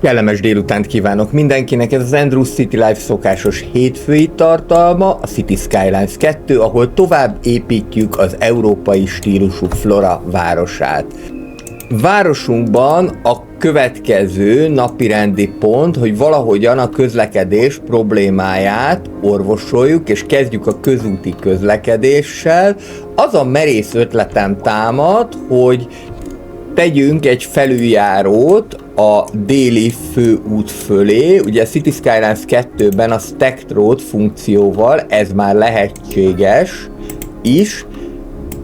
Kellemes délutánt kívánok mindenkinek, ez az Andrews City Life szokásos hétfői tartalma, a City Skylines 2, ahol tovább építjük az európai stílusú Flora városát. Városunkban a következő napirendi pont, hogy valahogyan a közlekedés problémáját orvosoljuk, és kezdjük a közúti közlekedéssel. Az a merész ötletem támad, hogy tegyünk egy felüljárót a déli főút fölé. Ugye a City Skylines 2-ben a Stacked Road funkcióval ez már lehetséges is.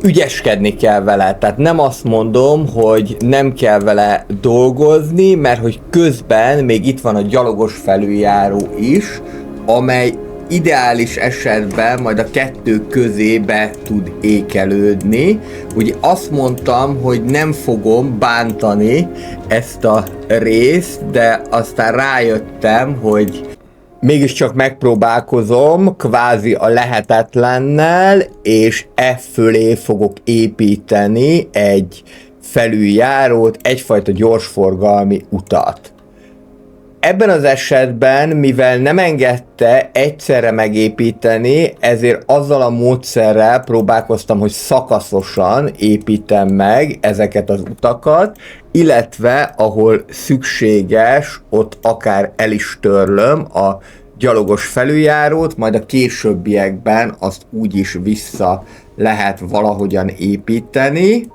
Ügyeskedni kell vele, tehát nem azt mondom, hogy nem kell vele dolgozni, mert hogy közben még itt van a gyalogos felüljáró is, amely ideális esetben majd a kettő közébe tud ékelődni. Ugye azt mondtam, hogy nem fogom bántani ezt a részt, de aztán rájöttem, hogy mégiscsak megpróbálkozom kvázi a lehetetlennel, és fölé fogok építeni egy felüljárót, egyfajta gyorsforgalmi utat. Ebben az esetben, mivel nem engedte egyszerre megépíteni, ezért azzal a módszerrel próbálkoztam, hogy szakaszosan építem meg ezeket az utakat, illetve ahol szükséges, ott akár el is törlöm a gyalogos felüljárót, majd a későbbiekben azt úgyis vissza lehet valahogyan építeni.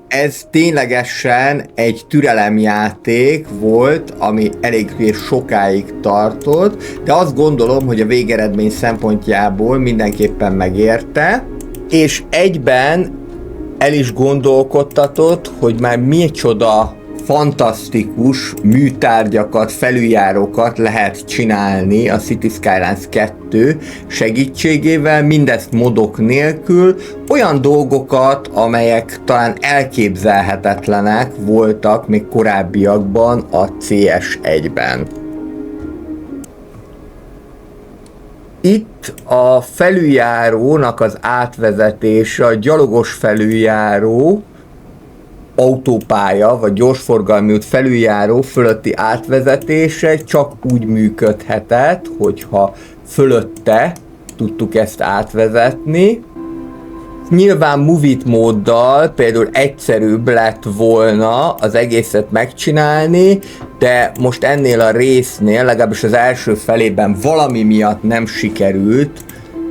Ez ténylegesen egy türelemjáték volt, ami eléggé sokáig tartott, de azt gondolom, hogy a végeredmény szempontjából mindenképpen megérte, és egyben el is gondolkodtatott, hogy már micsoda fantasztikus műtárgyakat, felüljárókat lehet csinálni a City Skylines 2 segítségével, mindezt modok nélkül, olyan dolgokat, amelyek talán elképzelhetetlenek voltak még korábbiakban a CS1-ben. Itt a felüljárónak az átvezetése, a gyalogos felüljáró, autópálya vagy gyorsforgalmi út felüljáró fölötti átvezetése csak úgy működhetett, hogyha fölötte tudtuk ezt átvezetni. Nyilván Move It móddal például egyszerűbb lett volna az egészet megcsinálni, de most ennél a résznél, legalábbis az első felében valami miatt nem sikerült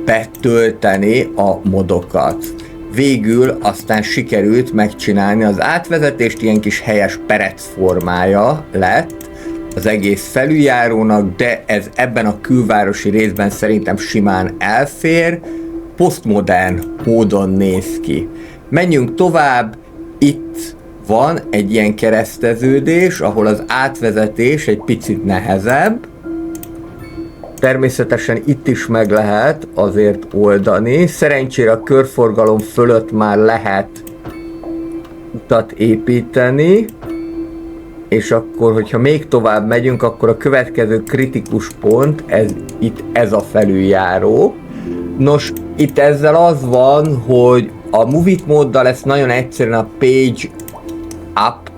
betölteni a modokat. Végül aztán sikerült megcsinálni az átvezetést, ilyen kis helyes perec formája lett az egész felüljárónak, de ez ebben a külvárosi részben szerintem simán elfér, posztmodern módon néz ki. Menjünk tovább, itt van egy ilyen kereszteződés, ahol az átvezetés egy picit nehezebb. Természetesen itt is meg lehet azért oldani. Szerencsére a körforgalom fölött már lehet utat építeni, és akkor, hogyha még tovább megyünk, akkor a következő kritikus pont, ez a felüljáró. Nos, itt ezzel az van, hogy a Move It móddal ezt nagyon egyszerűen a Page Up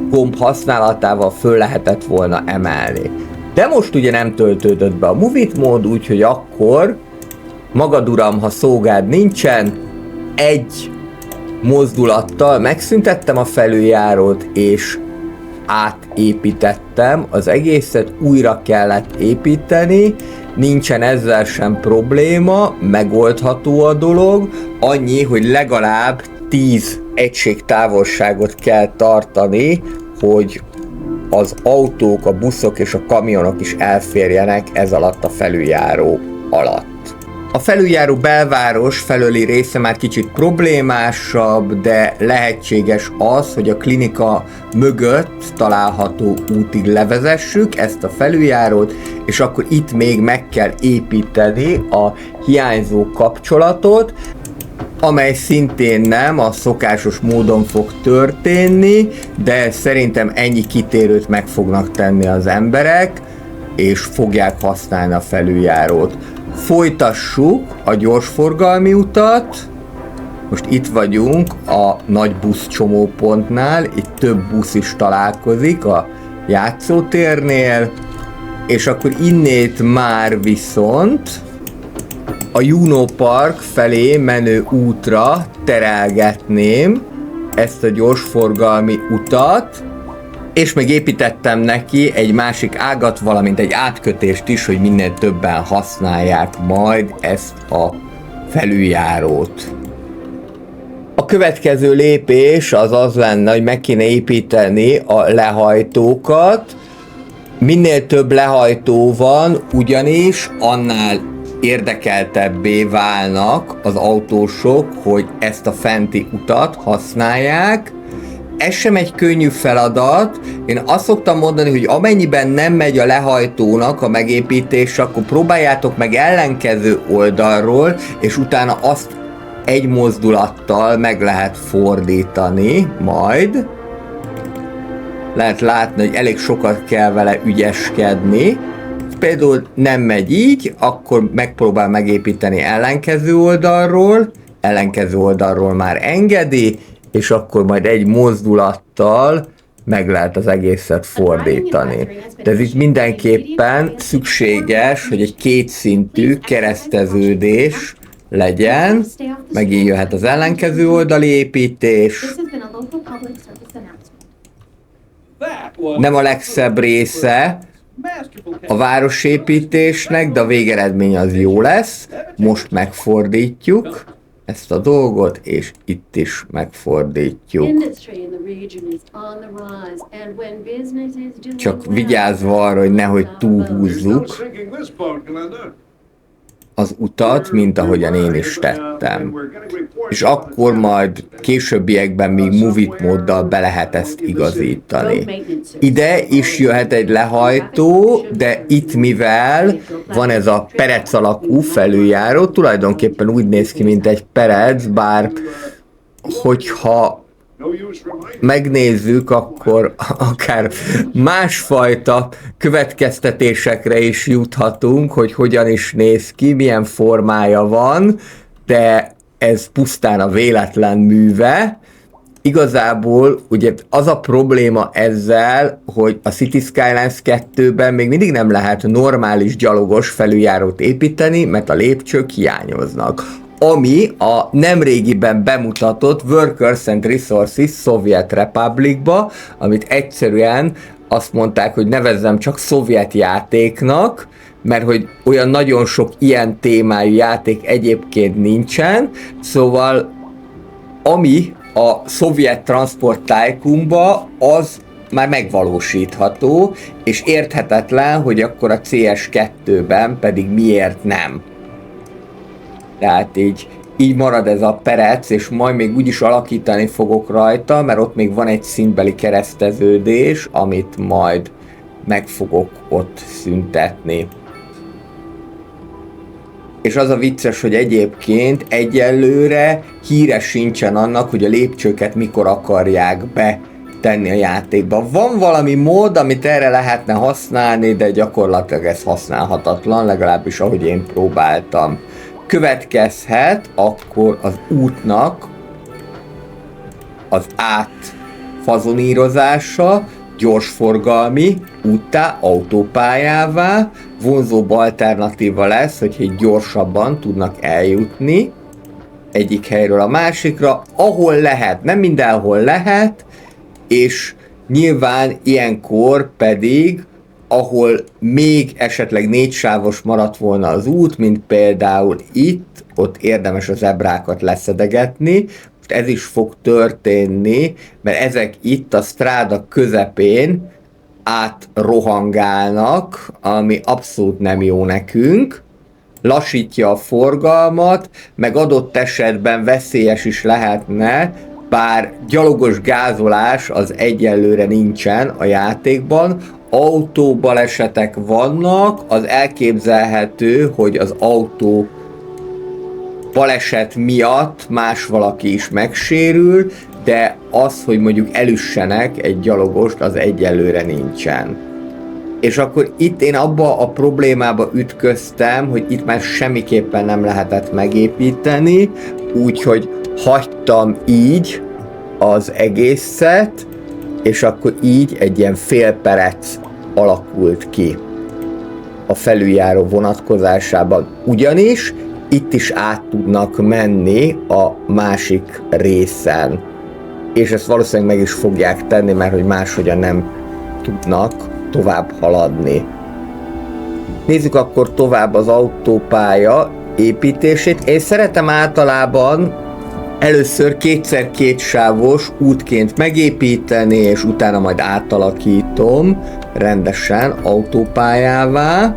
gomb használatával föl lehetett volna emelni. De most ugye nem töltődött be a Move It mód, úgyhogy akkor magad uram, ha szógád nincsen, egy mozdulattal megszüntettem a felüljárót, és átépítettem az egészet, újra kellett építeni, nincsen ezzel sem probléma, megoldható a dolog, annyi, hogy legalább 10 egység távolságot kell tartani, hogy az autók, a buszok és a kamionok is elférjenek ez alatt a felüljáró alatt. A felüljáró belváros felőli része már kicsit problémásabb, de lehetséges az, hogy a klinika mögött található útig levezessük ezt a felüljárót, és akkor itt még meg kell építeni a hiányzó kapcsolatot, amely szintén nem a szokásos módon fog történni, de szerintem ennyi kitérőt meg fognak tenni az emberek, és fogják használni a felüljárót. Folytassuk a gyorsforgalmi utat. Most itt vagyunk a nagy busz csomópontnál, itt több busz is találkozik a játszótérnél, és akkor innét már viszont a Juno Park felé menő útra terelgetném ezt a gyorsforgalmi utat, és még építettem neki egy másik ágat, valamint egy átkötést is, hogy minél többen használják majd ezt a felüljárót. A következő lépés az lenne, hogy meg kéne építeni a lehajtókat. Minél több lehajtó van, ugyanis annál érdekeltebbé válnak az autósok, hogy ezt a fenti utat használják. Ez sem egy könnyű feladat. Én azt szoktam mondani, hogy amennyiben nem megy a lehajtónak a megépítés, akkor próbáljátok meg ellenkező oldalról, és utána azt egy mozdulattal meg lehet fordítani majd. Lehet látni, hogy elég sokat kell vele ügyeskedni. Például nem megy így, akkor megpróbál megépíteni ellenkező oldalról már engedi, és akkor majd egy mozdulattal meg lehet az egészet fordítani. De ez itt mindenképpen szükséges, hogy egy kétszintű kereszteződés legyen, megint jöhet az ellenkező oldali építés. Nem a legszebb része a városépítésnek, de a végeredmény az jó lesz. Most megfordítjuk ezt a dolgot, és itt is megfordítjuk. Csak vigyázva arra, hogy nehogy túlhúzzuk az utat, mint ahogyan én is tettem. És akkor majd későbbiekben még Move It móddal be lehet ezt igazítani. Ide is jöhet egy lehajtó, de itt mivel van ez a perec alakú felüljáró, tulajdonképpen úgy néz ki, mint egy perec, bár hogyha megnézzük, akkor akár másfajta következtetésekre is juthatunk, hogy hogyan is néz ki, milyen formája van, de ez pusztán a véletlen műve. Igazából ugye az a probléma ezzel, hogy a Cities Skylines 2-ben még mindig nem lehet normális gyalogos felüljárót építeni, mert a lépcsők hiányoznak. Ami a nemrégiben bemutatott Workers and Resources Soviet Republicba, amit egyszerűen azt mondták, hogy nevezzem csak szovjet játéknak, mert hogy olyan nagyon sok ilyen témájú játék egyébként nincsen, szóval ami a szovjet Transport Tycoonba, az már megvalósítható, és érthetetlen, hogy akkor a CS2-ben pedig miért nem. Tehát így marad ez a perec, és majd még úgyis alakítani fogok rajta, mert ott még van egy szintbeli kereszteződés, amit majd meg fogok ott szüntetni. És az a vicces, hogy egyébként egyelőre híre sincsen annak, hogy a lépcsőket mikor akarják betenni a játékba. Van valami mód, amit erre lehetne használni, de gyakorlatilag ez használhatatlan, legalábbis ahogy én próbáltam. Következhet akkor az útnak az átfazonírozása, gyorsforgalmi úttá, autópályává, vonzóbb alternatíva lesz, hogy gyorsabban tudnak eljutni egyik helyről a másikra, ahol lehet, nem mindenhol lehet, és nyilván ilyenkor pedig, ahol még esetleg 4 sávos maradt volna az út, mint például itt, ott érdemes a zebrákat leszedegetni. Most ez is fog történni, mert ezek itt a stráda közepén átrohangálnak, ami abszolút nem jó nekünk. Lassítja a forgalmat, meg adott esetben veszélyes is lehetne, bár gyalogos gázolás az egyelőre nincsen a játékban, autóbalesetek vannak, az elképzelhető, hogy az autó baleset miatt más valaki is megsérül, de az, hogy mondjuk elüssenek egy gyalogost, az egyelőre nincsen. És akkor itt én abba a problémába ütköztem, hogy itt már semmiképpen nem lehetett megépíteni, úgyhogy hagytam így az egészet, és akkor így egy ilyen félperec alakult ki a felüljáró vonatkozásában, ugyanis itt is át tudnak menni a másik részen. És ezt valószínűleg meg is fogják tenni, mert hogy máshogyan nem tudnak tovább haladni. Nézzük akkor tovább az autópálya építését. Én szeretem általában először 2x2 sávos útként megépíteni, és utána majd átalakítom rendesen autópályává.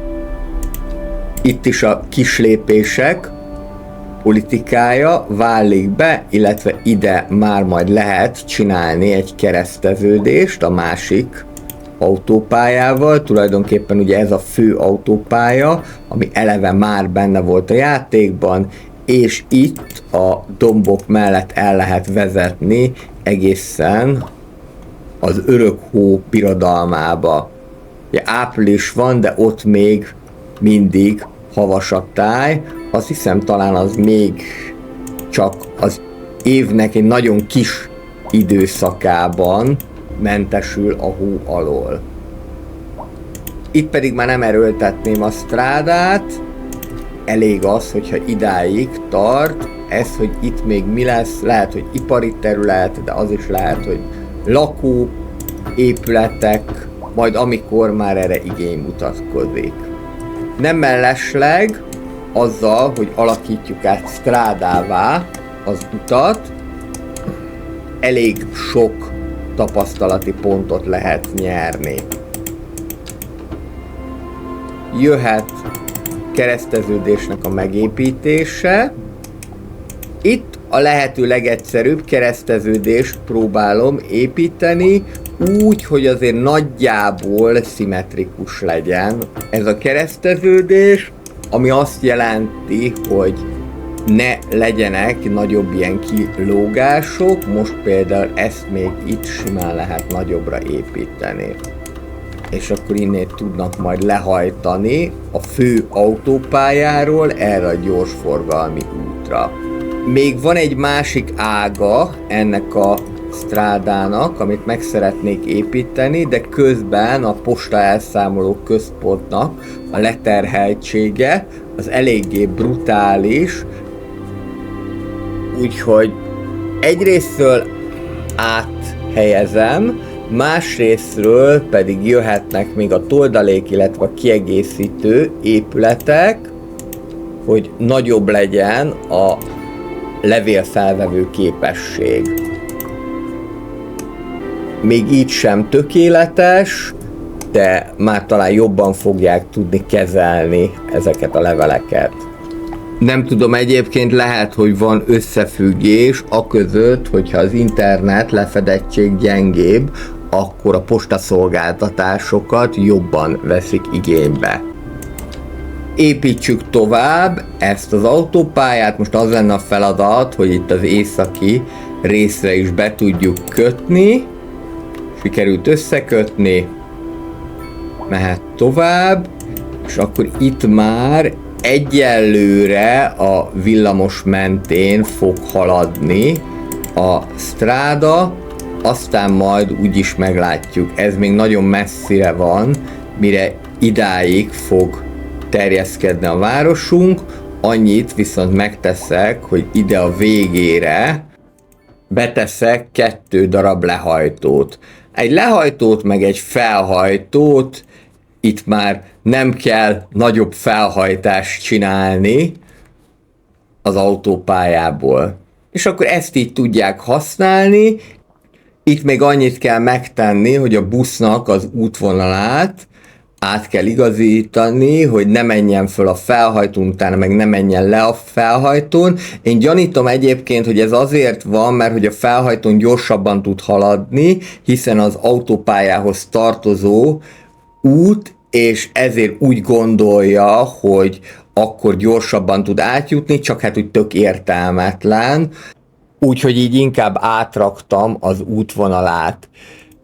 Itt is a kis lépések politikája válik be, illetve ide már majd lehet csinálni egy kereszteződést a másik autópályával. Tulajdonképpen ugye ez a fő autópálya, ami eleve már benne volt a játékban, és itt a dombok mellett el lehet vezetni egészen az örök hó birodalmába. Ugye április van, de ott még mindig havas a táj. Azt hiszem talán az még csak az évnek egy nagyon kis időszakában mentesül a hó alól. Itt pedig már nem erőltetném a strádát, elég az, hogyha idáig tart, ez, hogy itt még mi lesz, lehet, hogy ipari terület, de az is lehet, hogy lakó épületek, majd amikor már erre igény mutatkozik. Nem mellesleg azzal, hogy alakítjuk át strádává az utat, elég sok tapasztalati pontot lehet nyerni. Jöhet kereszteződésnek a megépítése. Itt a lehető legegyszerűbb kereszteződést próbálom építeni, úgy, hogy azért nagyjából szimmetrikus legyen ez a kereszteződés, ami azt jelenti, hogy ne legyenek nagyobb ilyen kilógások. Most például ezt még itt simán lehet nagyobbra építeni. És akkor innét tudnak majd lehajtani a fő autópályáról erre a gyorsforgalmi útra. Még van egy másik ága ennek a strádának, amit meg szeretnék építeni, de közben a posta elszámoló központnak a leterheltsége az eléggé brutális, úgyhogy egyrésztről áthelyezem, másrésztről pedig jöhetnek még a toldalék, illetve a kiegészítő épületek, hogy nagyobb legyen a levélfelvevő képesség. Még így sem tökéletes, de már talán jobban fogják tudni kezelni ezeket a leveleket. Nem tudom, egyébként lehet, hogy van összefüggés aközött, hogyha az internet lefedettség gyengébb, akkor a postaszolgáltatásokat jobban veszik igénybe. Építsük tovább ezt az autópályát, most az lenne a feladat, hogy itt az északi részre is be tudjuk kötni. Sikerült összekötni, mehet tovább, és akkor itt már egyelőre a villamos mentén fog haladni a stráda, aztán majd úgyis meglátjuk. Ez még nagyon messzire van, mire idáig fog terjeszkedni a városunk. Annyit viszont megteszek, hogy ide a végére beteszek 2 darab lehajtót. Egy lehajtót meg egy felhajtót, itt már nem kell nagyobb felhajtást csinálni az autópályából. És akkor ezt így tudják használni. Itt még annyit kell megtenni, hogy a busznak az útvonalát át kell igazítani, hogy ne menjen föl a felhajtón, utána meg ne menjen le a felhajtón. Én gyanítom egyébként, hogy ez azért van, mert hogy a felhajtón gyorsabban tud haladni, hiszen az autópályához tartozó út, és ezért úgy gondolja, hogy akkor gyorsabban tud átjutni, csak hát úgy tök értelmetlen. Úgyhogy így inkább átraktam az útvonalát.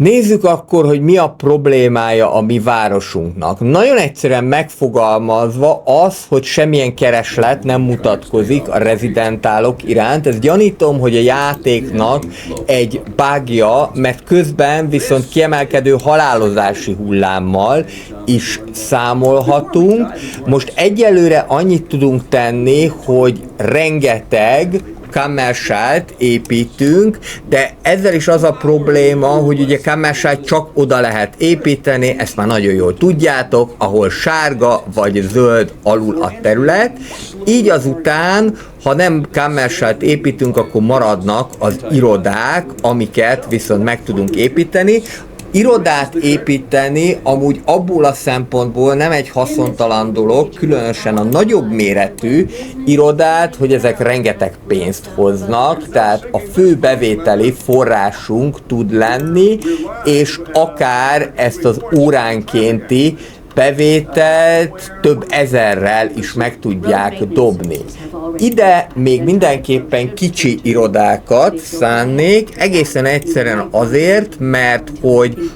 Nézzük akkor, hogy mi a problémája a mi városunknak. Nagyon egyszerűen megfogalmazva az, hogy semmilyen kereslet nem mutatkozik a rezidentálok iránt. Ezt gyanítom, hogy a játéknak egy bugja, mert közben viszont kiemelkedő halálozási hullámmal is számolhatunk. Most egyelőre annyit tudunk tenni, hogy rengeteg commercialt építünk, de ezzel is az a probléma, hogy ugye commercialt csak oda lehet építeni, ezt már nagyon jól tudjátok, ahol sárga vagy zöld alul a terület, így azután, ha nem commercialt építünk, akkor maradnak az irodák, amiket viszont meg tudunk építeni. Irodát építeni amúgy abból a szempontból nem egy haszontalan dolog, különösen a nagyobb méretű irodát, hogy ezek rengeteg pénzt hoznak, tehát a fő bevételi forrásunk tud lenni, és akár ezt az óránkénti bevételt több ezerrel is meg tudják dobni. Ide még mindenképpen kicsi irodákat szánnék, egészen egyszerűen azért, mert hogy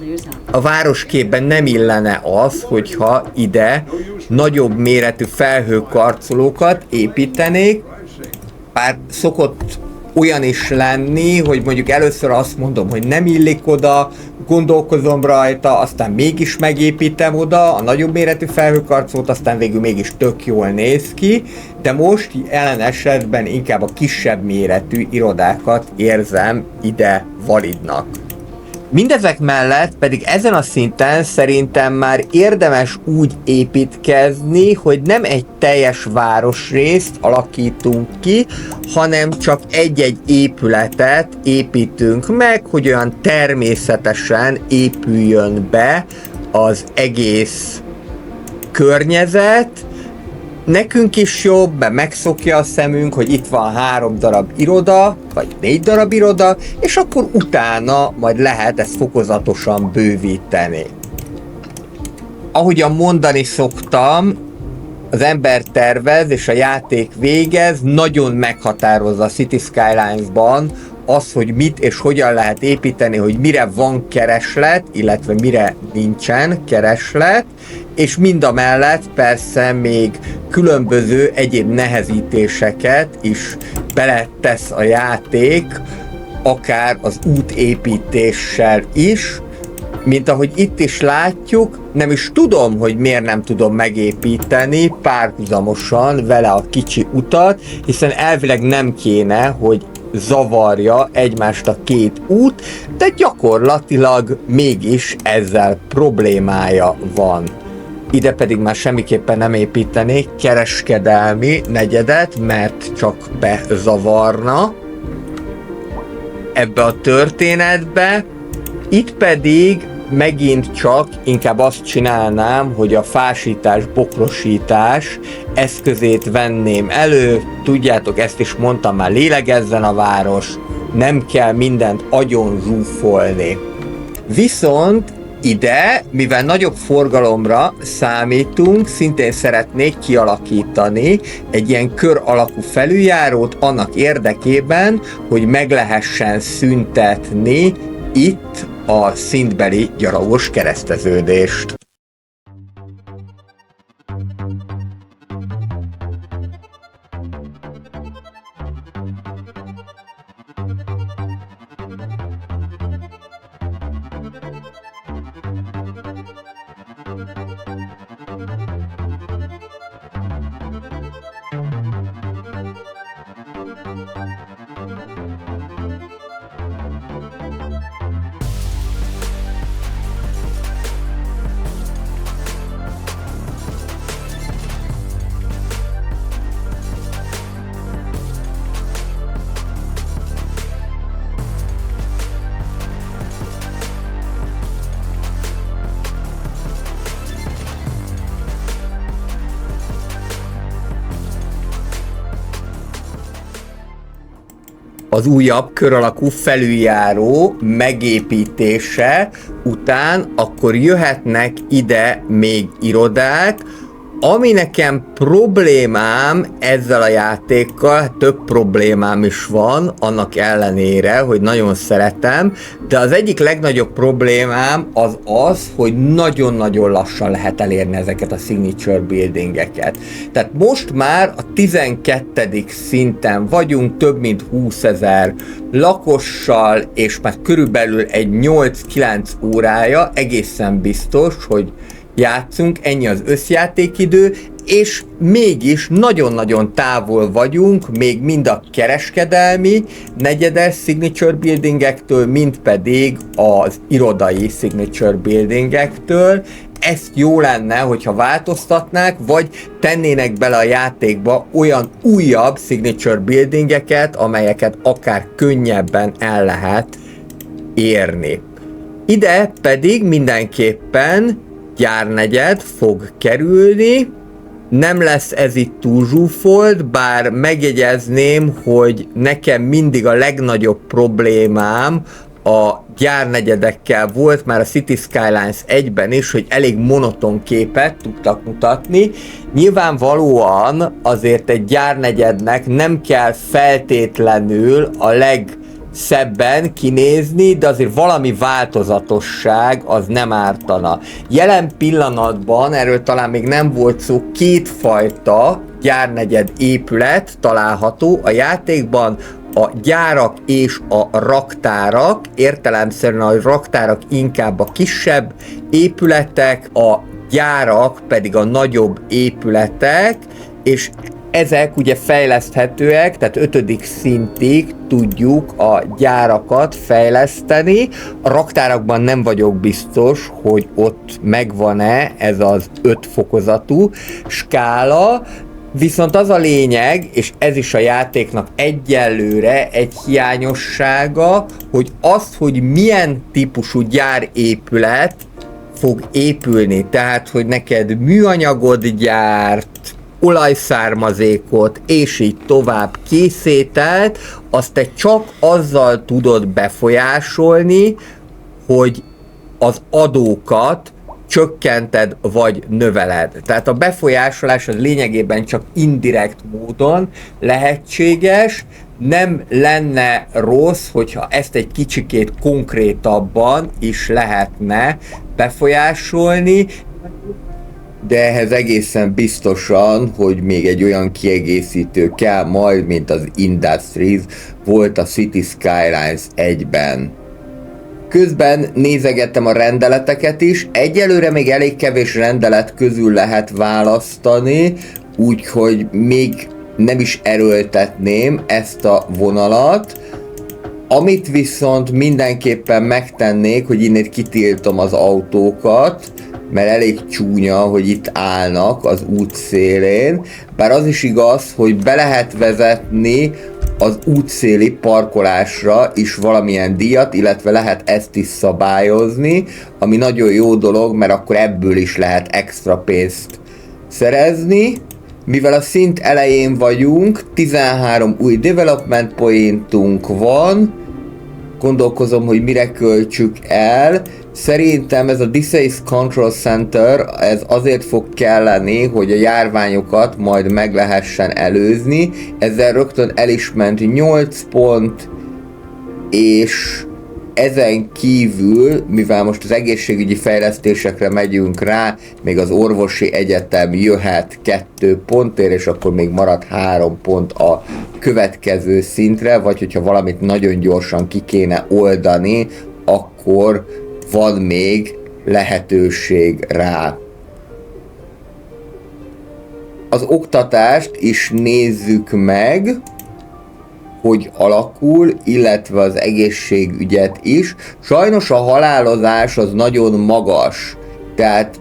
a városképben nem illene az, hogyha ide nagyobb méretű felhőkarcolókat építenék, bár szokott olyan is lenni, hogy mondjuk először azt mondom, hogy nem illik oda, gondolkozom rajta, aztán mégis megépítem oda a nagyobb méretű felhőkarcolót, aztán végül mégis tök jól néz ki, de most jelen esetben inkább a kisebb méretű irodákat érzem ide validnak. Mindezek mellett pedig ezen a szinten szerintem már érdemes úgy építkezni, hogy nem egy teljes városrészt alakítunk ki, hanem csak egy-egy épületet építünk meg, hogy olyan természetesen épüljön be az egész környezet. Nekünk is jobb, mert megszokja a szemünk, hogy itt van 3 darab iroda, vagy 4 darab iroda, és akkor utána majd lehet ezt fokozatosan bővíteni. Ahogyan mondani szoktam, az ember tervez és a játék végez, nagyon meghatározza a City Skylines-ban az, hogy mit és hogyan lehet építeni, hogy mire van kereslet, illetve mire nincsen kereslet, és mindamellett persze még különböző egyéb nehezítéseket is beletesz a játék, akár az útépítéssel is, mint ahogy itt is látjuk, nem is tudom, hogy miért nem tudom megépíteni párhuzamosan vele a kicsi utat, hiszen elvileg nem kéne, hogy zavarja egymást a két út, de gyakorlatilag mégis ezzel problémája van. Ide pedig már semmiképpen nem építenék kereskedelmi negyedet, mert csak bezavarna ebbe a történetbe. Itt pedig megint csak inkább azt csinálnám, hogy a fásítás, bokrosítás eszközét venném elő. Tudjátok, ezt is mondtam már, lélegezzen a város, nem kell mindent agyon zsúfolni. Viszont ide, mivel nagyobb forgalomra számítunk, szintén szeretnék kialakítani egy ilyen kör alakú felüljárót annak érdekében, hogy meg lehessen szüntetni itt a szintbeli gyalogos kereszteződést. Az újabb kör alakú felüljáró megépítése után akkor jöhetnek ide még irodák, Ami nekem problémám ezzel a játékkal, több problémám is van, annak ellenére, hogy nagyon szeretem, de az egyik legnagyobb problémám az, hogy nagyon-nagyon lassan lehet elérni ezeket a signature buildingeket. Tehát most már a 12. szinten vagyunk, több mint 20 000 lakossal, és már körülbelül egy 8-9 órája egészen biztos, hogy játszunk, ennyi az összjátékidő, és mégis nagyon-nagyon távol vagyunk, még mind a kereskedelmi negyedes signature buildingektől, mind pedig az irodai signature buildingektől. Ezt jó lenne, hogyha változtatnák, vagy tennének bele a játékba olyan újabb signature buildingeket, amelyeket akár könnyebben el lehet érni. Ide pedig mindenképpen gyárnegyed fog kerülni, nem lesz ez itt túl zsúfolt, bár megjegyezném, hogy nekem mindig a legnagyobb problémám a gyárnegyedekkel volt, már a City Skylines 1-ben is, hogy elég monoton képet tudtak mutatni. Nyilvánvalóan azért egy gyárnegyednek nem kell feltétlenül a szebben kinézni, de azért valami változatosság az nem ártana. Jelen pillanatban, erről talán még nem volt szó, kétfajta gyárnegyed épület található a játékban, a gyárak és a raktárak, értelemszerűen a raktárak inkább a kisebb épületek, a gyárak pedig a nagyobb épületek, és ezek ugye fejleszthetőek, tehát 5. szintig tudjuk a gyárakat fejleszteni. A raktárakban nem vagyok biztos, hogy ott megvan-e ez az 5 fokozatú skála, viszont az a lényeg, és ez is a játéknak egyelőre egy hiányossága, hogy azt, hogy milyen típusú gyárépület fog épülni, tehát hogy neked műanyagot gyárt, olajszármazékot, és így tovább készételt, azt te csak azzal tudod befolyásolni, hogy az adókat csökkented vagy növeled. Tehát a befolyásolás az lényegében csak indirekt módon lehetséges, nem lenne rossz, hogyha ezt egy kicsikét konkrétabban is lehetne befolyásolni, de ehhez egészen biztosan, hogy még egy olyan kiegészítő kell majd, mint az Industries volt a City Skylines 1-ben. Közben nézegettem a rendeleteket is, egyelőre még elég kevés rendelet közül lehet választani, úgyhogy még nem is erőltetném ezt a vonalat. Amit viszont mindenképpen megtennék, hogy innét kitiltom az autókat, mert elég csúnya, hogy itt állnak az út szélén, bár az is igaz, hogy be lehet vezetni az útszéli parkolásra is valamilyen díjat, illetve lehet ezt is szabályozni, ami nagyon jó dolog, mert akkor ebből is lehet extra pénzt szerezni. Mivel a szint elején vagyunk, 13 új development pointunk van, gondolkozom, hogy mire költsük el. Szerintem ez a Disease Control Center, ez azért fog kelleni, hogy a járványokat majd meg lehessen előzni. Ezzel rögtön el is ment 8 pont, és ezen kívül, mivel most az egészségügyi fejlesztésekre megyünk rá, még az orvosi egyetem jöhet 2 pontért, és akkor még marad 3 pont a következő szintre, vagy hogyha valamit nagyon gyorsan ki kéne oldani, akkor van még lehetőség rá. Az oktatást is nézzük meg, hogy alakul, illetve az egészségügyet is. Sajnos a halálozás az nagyon magas, tehát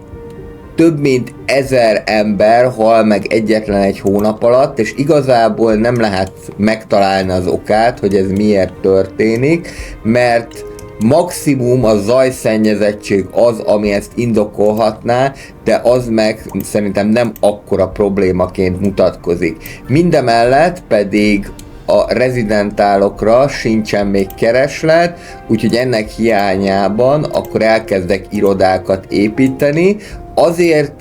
több mint 1000 ember hal meg egyetlen egy hónap alatt, és igazából nem lehet megtalálni az okát, hogy ez miért történik, mert maximum a zajszennyezettség az, ami ezt indokolhatná, de az meg szerintem nem akkora problémaként mutatkozik. Mindemellett pedig a rezidentálokra sincsen még kereslet, úgyhogy ennek hiányában akkor elkezdek irodákat építeni. Azért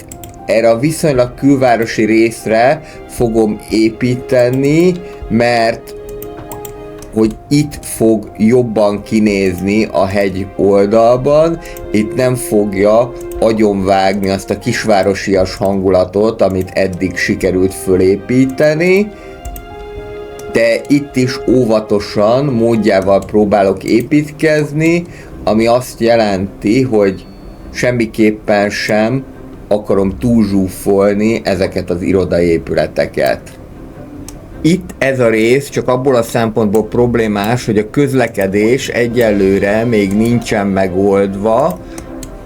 erre a viszonylag külvárosi részre fogom építeni, mert hogy itt fog jobban kinézni a hegy oldalban, itt nem fogja agyonvágni azt a kisvárosias hangulatot, amit eddig sikerült fölépíteni, de itt is óvatosan, módjával próbálok építkezni, ami azt jelenti, hogy semmiképpen sem akarom túlzsúfolni ezeket az irodai épületeket. Itt ez a rész csak abból a szempontból problémás, hogy a közlekedés egyelőre még nincsen megoldva.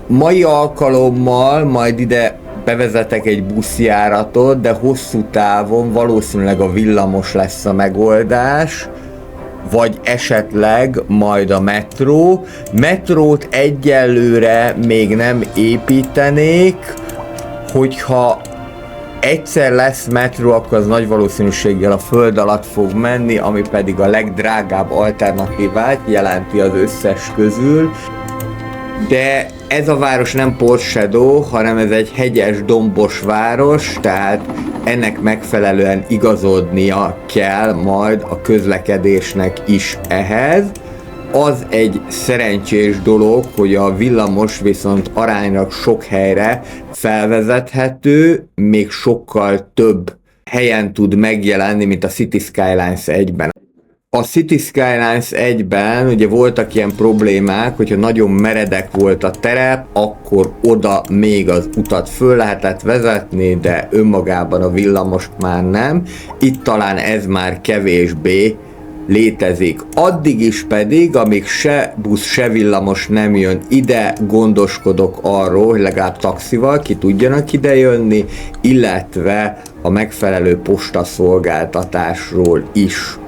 Mai alkalommal majd ide bevezetek egy buszjáratot, de hosszú távon valószínűleg a villamos lesz a megoldás, vagy esetleg majd a metró. Metrót egyelőre még nem építenék, hogyha egyszer lesz metró, akkor az nagy valószínűséggel a föld alatt fog menni, ami pedig a legdrágább alternatívát jelenti az összes közül. De ez a város nem Port Shadow, hanem ez egy hegyes, dombos város, tehát ennek megfelelően igazodnia kell majd a közlekedésnek is ehhez. Az egy szerencsés dolog, hogy a villamos viszont aránylag sok helyre felvezethető, még sokkal több helyen tud megjelenni, mint a City Skylines 1-ben. A City Skylines 1-ben ugye voltak ilyen problémák, hogyha nagyon meredek volt a terep, akkor oda még az utat föl lehetett vezetni, de önmagában a villamost már nem. Itt talán ez már kevésbé létezik. Addig is pedig, amíg se busz, se villamos nem jön ide, gondoskodok arról, hogy legalább taxival ki tudjanak ide jönni, illetve a megfelelő postaszolgáltatásról is.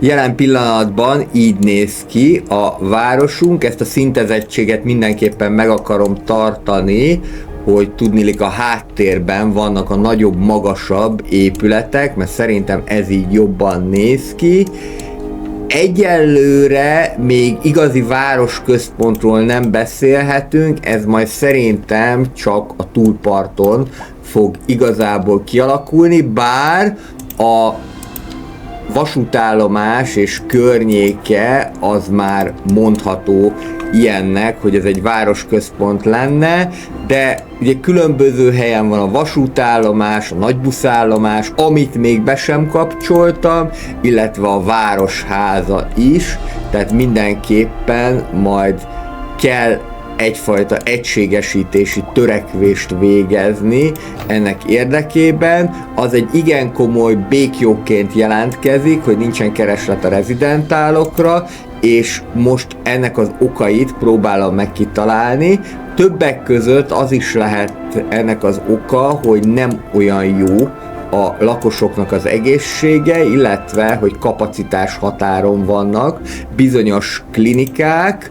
Jelen pillanatban így néz ki a városunk, ezt a szintezettséget mindenképpen meg akarom tartani, hogy tudniillik a háttérben vannak a nagyobb, magasabb épületek, mert szerintem ez így jobban néz ki. Egyelőre még igazi városközpontról nem beszélhetünk, ez majd szerintem csak a túlparton fog igazából kialakulni, bár a vasútállomás és környéke az már mondható ilyennek, hogy ez egy városközpont lenne, de ugye különböző helyen van a vasútállomás, a nagybuszállomás, amit még be sem kapcsoltam, illetve a városháza is, tehát mindenképpen majd kell egyfajta egységesítési törekvést végezni ennek érdekében. Az egy igen komoly békjogként jelentkezik, hogy nincsen kereslet a rezidentálokra, és most ennek az okait próbálom meg kitalálni. Többek között az is lehet ennek az oka, hogy nem olyan jó a lakosoknak az egészsége, illetve hogy kapacitás határon vannak bizonyos klinikák.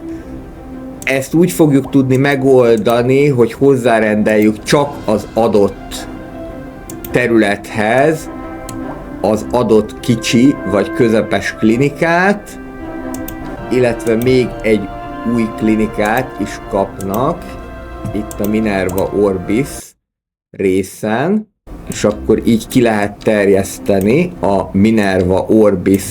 Ezt úgy fogjuk tudni megoldani, hogy hozzárendeljük csak az adott területhez az adott kicsi vagy közepes klinikát, illetve még egy új klinikát is kapnak itt a Minerva Orbis részen, és akkor így ki lehet terjeszteni a Minerva Orbis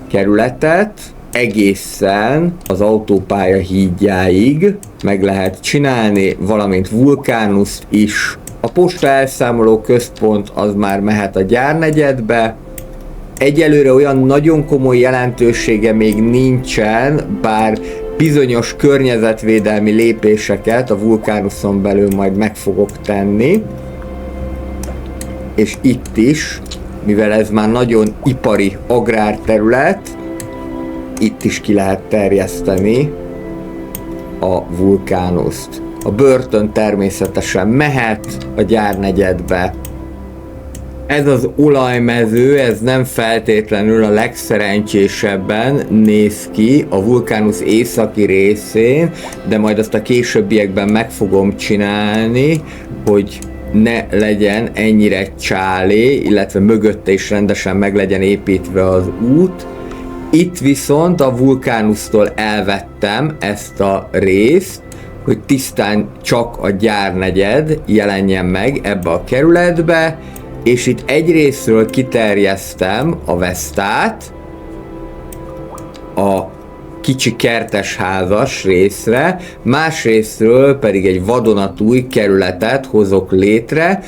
kerületet egészen az autópálya hídjáig meg lehet csinálni, valamint Vulcanust is. A posta elszámoló központ az már mehet a gyárnegyedbe. Egyelőre olyan nagyon komoly jelentősége még nincsen, bár bizonyos környezetvédelmi lépéseket a Vulcanuson belül majd meg fogok tenni. És itt is, mivel ez már nagyon ipari agrárterület, itt is ki lehet terjeszteni a Vulcanust. A börtön természetesen mehet a gyárnegyedbe. Ez az olajmező, ez nem feltétlenül a legszerencsésebben néz ki a Vulcanus északi részén, de majd azt a későbbiekben meg fogom csinálni, hogy ne legyen ennyire csálé, illetve mögötte is rendesen meg legyen építve az út. Itt viszont a Vulcanustól elvettem ezt a részt, hogy tisztán csak a gyárnegyed jelenjen meg ebbe a kerületbe, és itt egyrésztről kiterjesztem a Vesztát a kicsi kertesházas részre, másrésztről pedig egy vadonatúj kerületet hozok létre,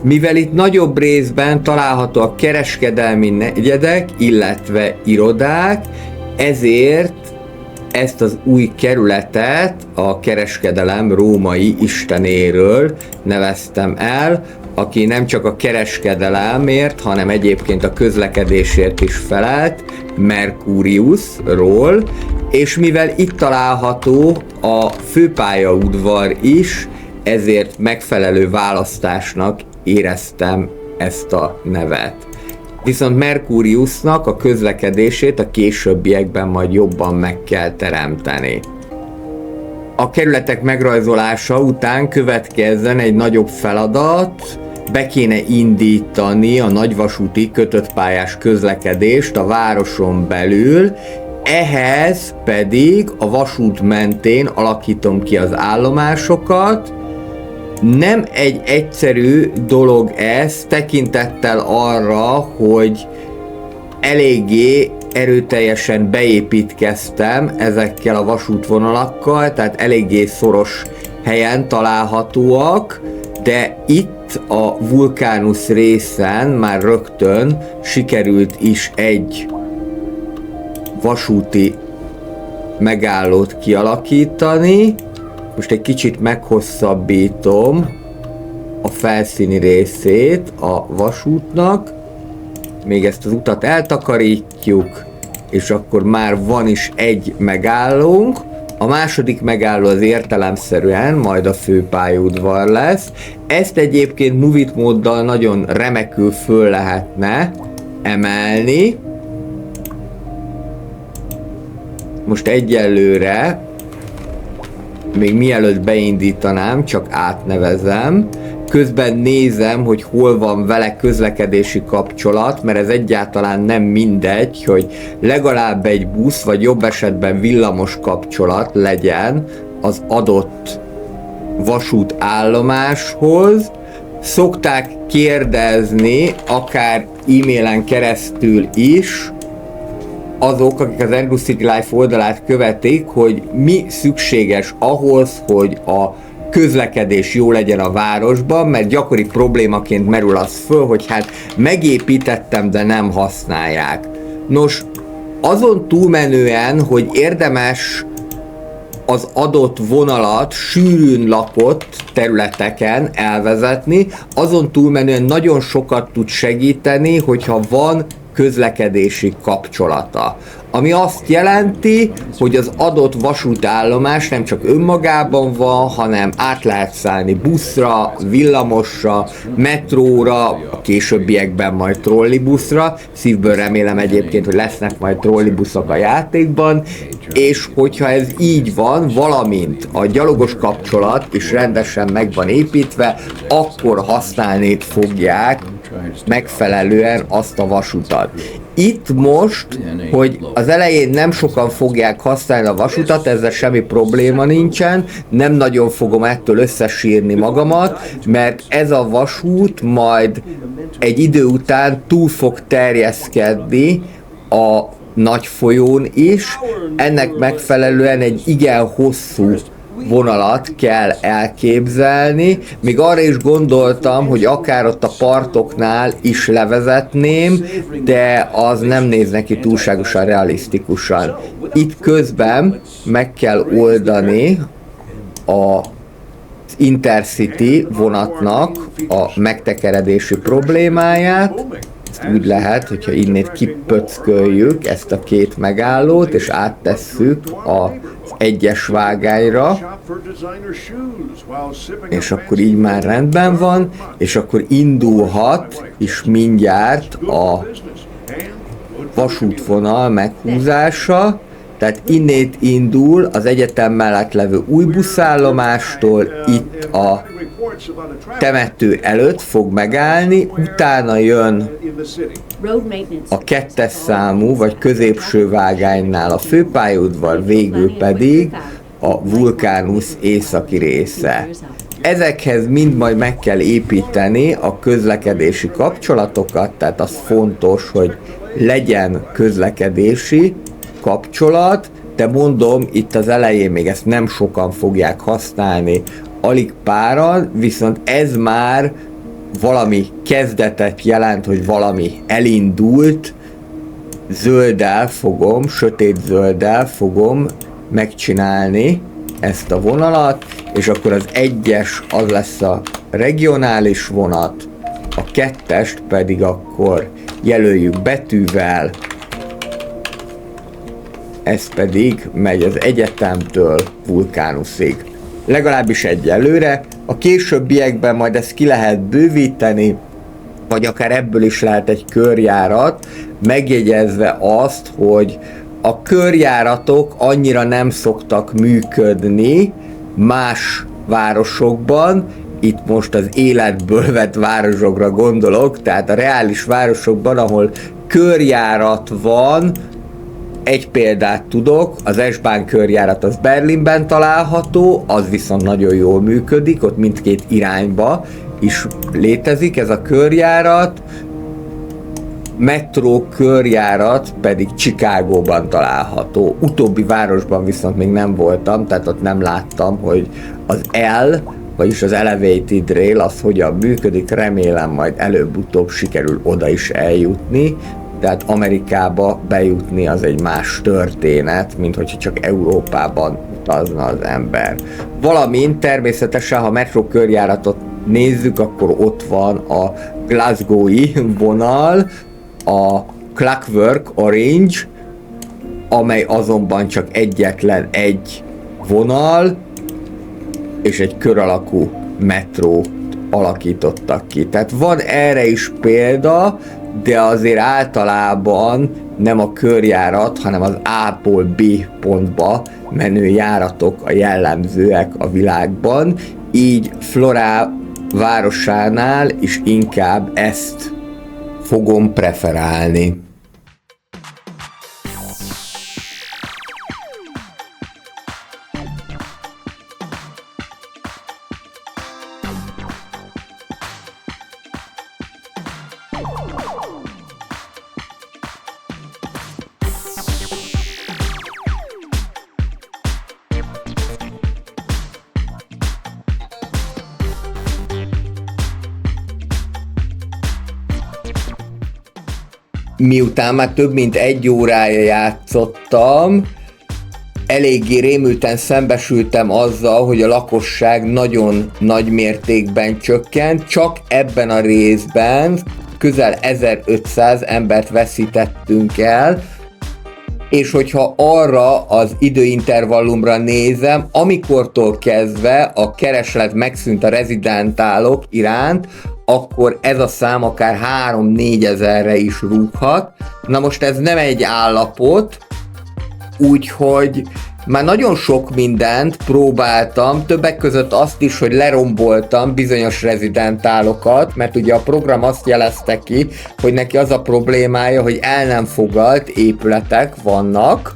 mivel itt nagyobb részben találhatóak kereskedelmi negyedek, illetve irodák, ezért ezt az új kerületet a kereskedelem római istenéről neveztem el, aki nem csak a kereskedelemért, hanem egyébként a közlekedésért is felelt, Mercuriusról, és mivel itt található a főpályaudvar is, ezért megfelelő választásnak éreztem ezt a nevet. Viszont Mercuriusnak a közlekedését a későbbiekben majd jobban meg kell teremteni. A kerületek megrajzolása után következzen egy nagyobb feladat, be kéne indítani a nagyvasúti kötöttpályás közlekedést a városon belül, ehhez pedig a vasút mentén alakítom ki az állomásokat. Nem egy egyszerű dolog ez, tekintettel arra, hogy eléggé erőteljesen beépítkeztem ezekkel a vasútvonalakkal, tehát eléggé szoros helyen találhatóak, de itt a Vulcanus részen már rögtön sikerült is egy vasúti megállót kialakítani. Most egy kicsit meghosszabbítom a felszíni részét a vasútnak, még ezt az utat eltakarítjuk, és akkor már van is egy megállónk. A második megálló az értelemszerűen majd a főpályaudvar lesz. Ezt egyébként movit móddal nagyon remekül föl lehetne emelni. Most egyelőre, még mielőtt beindítanám, csak átnevezem. Közben nézem, hogy hol van vele közlekedési kapcsolat, mert ez egyáltalán nem mindegy, hogy legalább egy busz, vagy jobb esetben villamos kapcsolat legyen az adott vasútállomáshoz. Szokták kérdezni, akár e-mailen keresztül is, azok, akik az Andrew City Life oldalát követik, hogy mi szükséges ahhoz, hogy a közlekedés jó legyen a városban, mert gyakori problémaként merül az föl, hogy hát megépítettem, de nem használják. Nos, azon túlmenően, hogy érdemes az adott vonalat sűrűn lakott területeken elvezetni, azon túlmenően nagyon sokat tud segíteni, hogyha van közlekedési kapcsolata. Ami azt jelenti, hogy az adott vasútállomás nem csak önmagában van, hanem át lehet szállni buszra, villamosra, metróra, a későbbiekben majd trollibuszra, szívből remélem egyébként, hogy lesznek majd trollibuszok a játékban, és hogyha ez így van, valamint a gyalogos kapcsolat is rendesen meg van építve, akkor használni fogják megfelelően azt a vasutat. Itt most, hogy az elején nem sokan fogják használni a vasutat, ezzel semmi probléma nincsen, nem nagyon fogom ettől összesírni magamat, mert ez a vasút majd egy idő után túl fog terjeszkedni a nagy folyón is, ennek megfelelően egy igen hosszú vonalat kell elképzelni, még arra is gondoltam, hogy akár ott a partoknál is levezetném, de az nem néz neki túlságosan realisztikusan. Itt közben meg kell oldani az Intercity vonatnak a megtekeredési problémáját. Ezt úgy lehet, hogyha innét kipöcköljük ezt a két megállót, és áttesszük az egyes vágányra, és akkor így már rendben van, és akkor indulhat is mindjárt a vasútvonal meghúzása, tehát innét indul az egyetem mellett levő új buszállomástól, itt a temető előtt fog megállni, utána jön a 2-es számú vagy középső vágánynál a főpályaudvar, végül pedig a Vulcanus északi része. Ezekhez mind majd meg kell építeni a közlekedési kapcsolatokat, tehát az fontos, hogy legyen közlekedési kapcsolat, de mondom, itt az elején még ezt nem sokan fogják használni, alig páran, viszont ez már valami kezdetet jelent, hogy valami elindult, sötét zölddel fogom megcsinálni ezt a vonalat, és akkor az 1-es az lesz a regionális vonat, a 2-est pedig akkor jelöljük betűvel, ez pedig megy az egyetemtől Vulcanusig. Legalábbis egyelőre, a későbbiekben majd ezt ki lehet bővíteni, vagy akár ebből is lehet egy körjárat, megjegyezve azt, hogy a körjáratok annyira nem szoktak működni más városokban, itt most az életből vett városokra gondolok, tehát a reális városokban, ahol körjárat van, egy példát tudok, az S-Bahn körjárat az Berlinben található, az viszont nagyon jól működik, ott mindkét irányba is létezik ez a körjárat, metró körjárat pedig Chicagóban található. Utóbbi városban viszont még nem voltam, tehát ott nem láttam, hogy az vagyis az Elevated Rail az hogyan működik, remélem majd előbb-utóbb sikerül oda is eljutni, tehát Amerikába bejutni az egy más történet, mint hogyha csak Európában utazna az ember. Valamint természetesen, ha metró körjáratot nézzük, akkor ott van a Glasgow-i vonal, a Clockwork Orange, amely azonban csak egyetlen egy vonal, és egy kör alakú metrót alakítottak ki. Tehát van erre is példa, de azért általában nem a körjárat, hanem az A-ból B pontba menő járatok a jellemzőek a világban, így Flora városánál is inkább ezt fogom preferálni. Miután már több mint 1 órája játszottam, eléggé rémülten szembesültem azzal, hogy a lakosság nagyon nagy mértékben csökkent, csak ebben a részben közel 1500 embert veszítettünk el, és hogyha arra az időintervallumra nézem, amikortól kezdve a kereslet megszűnt a rezidentálok iránt, akkor ez a szám akár 3-4 ezerre is rúghat. Na most ez nem egy állapot, úgyhogy már nagyon sok mindent próbáltam, többek között azt is, hogy leromboltam bizonyos rezidentálokat, mert ugye a program azt jelezte ki, hogy neki az a problémája, hogy el nem foglalt épületek vannak,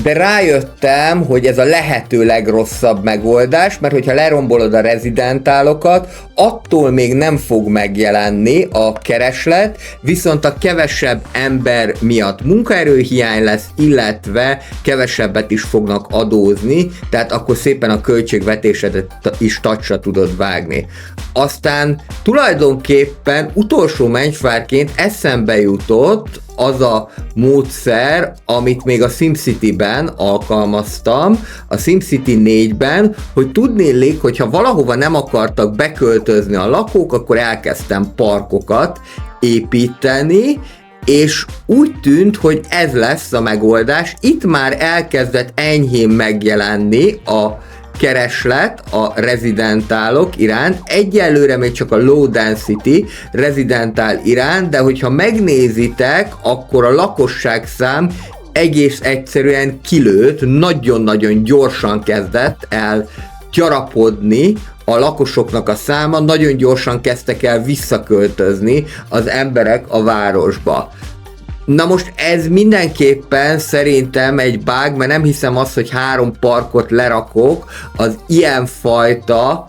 de rájöttem, hogy ez a lehető legrosszabb megoldás, mert hogyha lerombolod a rezidentálokat, attól még nem fog megjelenni a kereslet, viszont a kevesebb ember miatt munkaerőhiány lesz, illetve kevesebbet is fognak adózni, tehát akkor szépen a költségvetésedet is tacsra tudod vágni. Aztán tulajdonképpen utolsó mencsvárként eszembe jutott az a módszer, amit még a SimCity-ben alkalmaztam, a SimCity 4-ben, hogy tudnélik, hogyha valahova nem akartak beköltözni a lakók, akkor elkezdtem parkokat építeni, és úgy tűnt, hogy ez lesz a megoldás. Itt már elkezdett enyhén megjelenni a kereslet a rezidentálok iránt, egyelőre még csak a low density rezidentál iránt, de hogyha megnézitek, akkor a lakosságszám egész egyszerűen kilőtt, nagyon-nagyon gyorsan kezdett el gyarapodni a lakosoknak a száma, nagyon gyorsan kezdtek el visszaköltözni az emberek a városba. Na most ez mindenképpen szerintem egy bug, mert nem hiszem azt, hogy 3 parkot lerakok, az ilyenfajta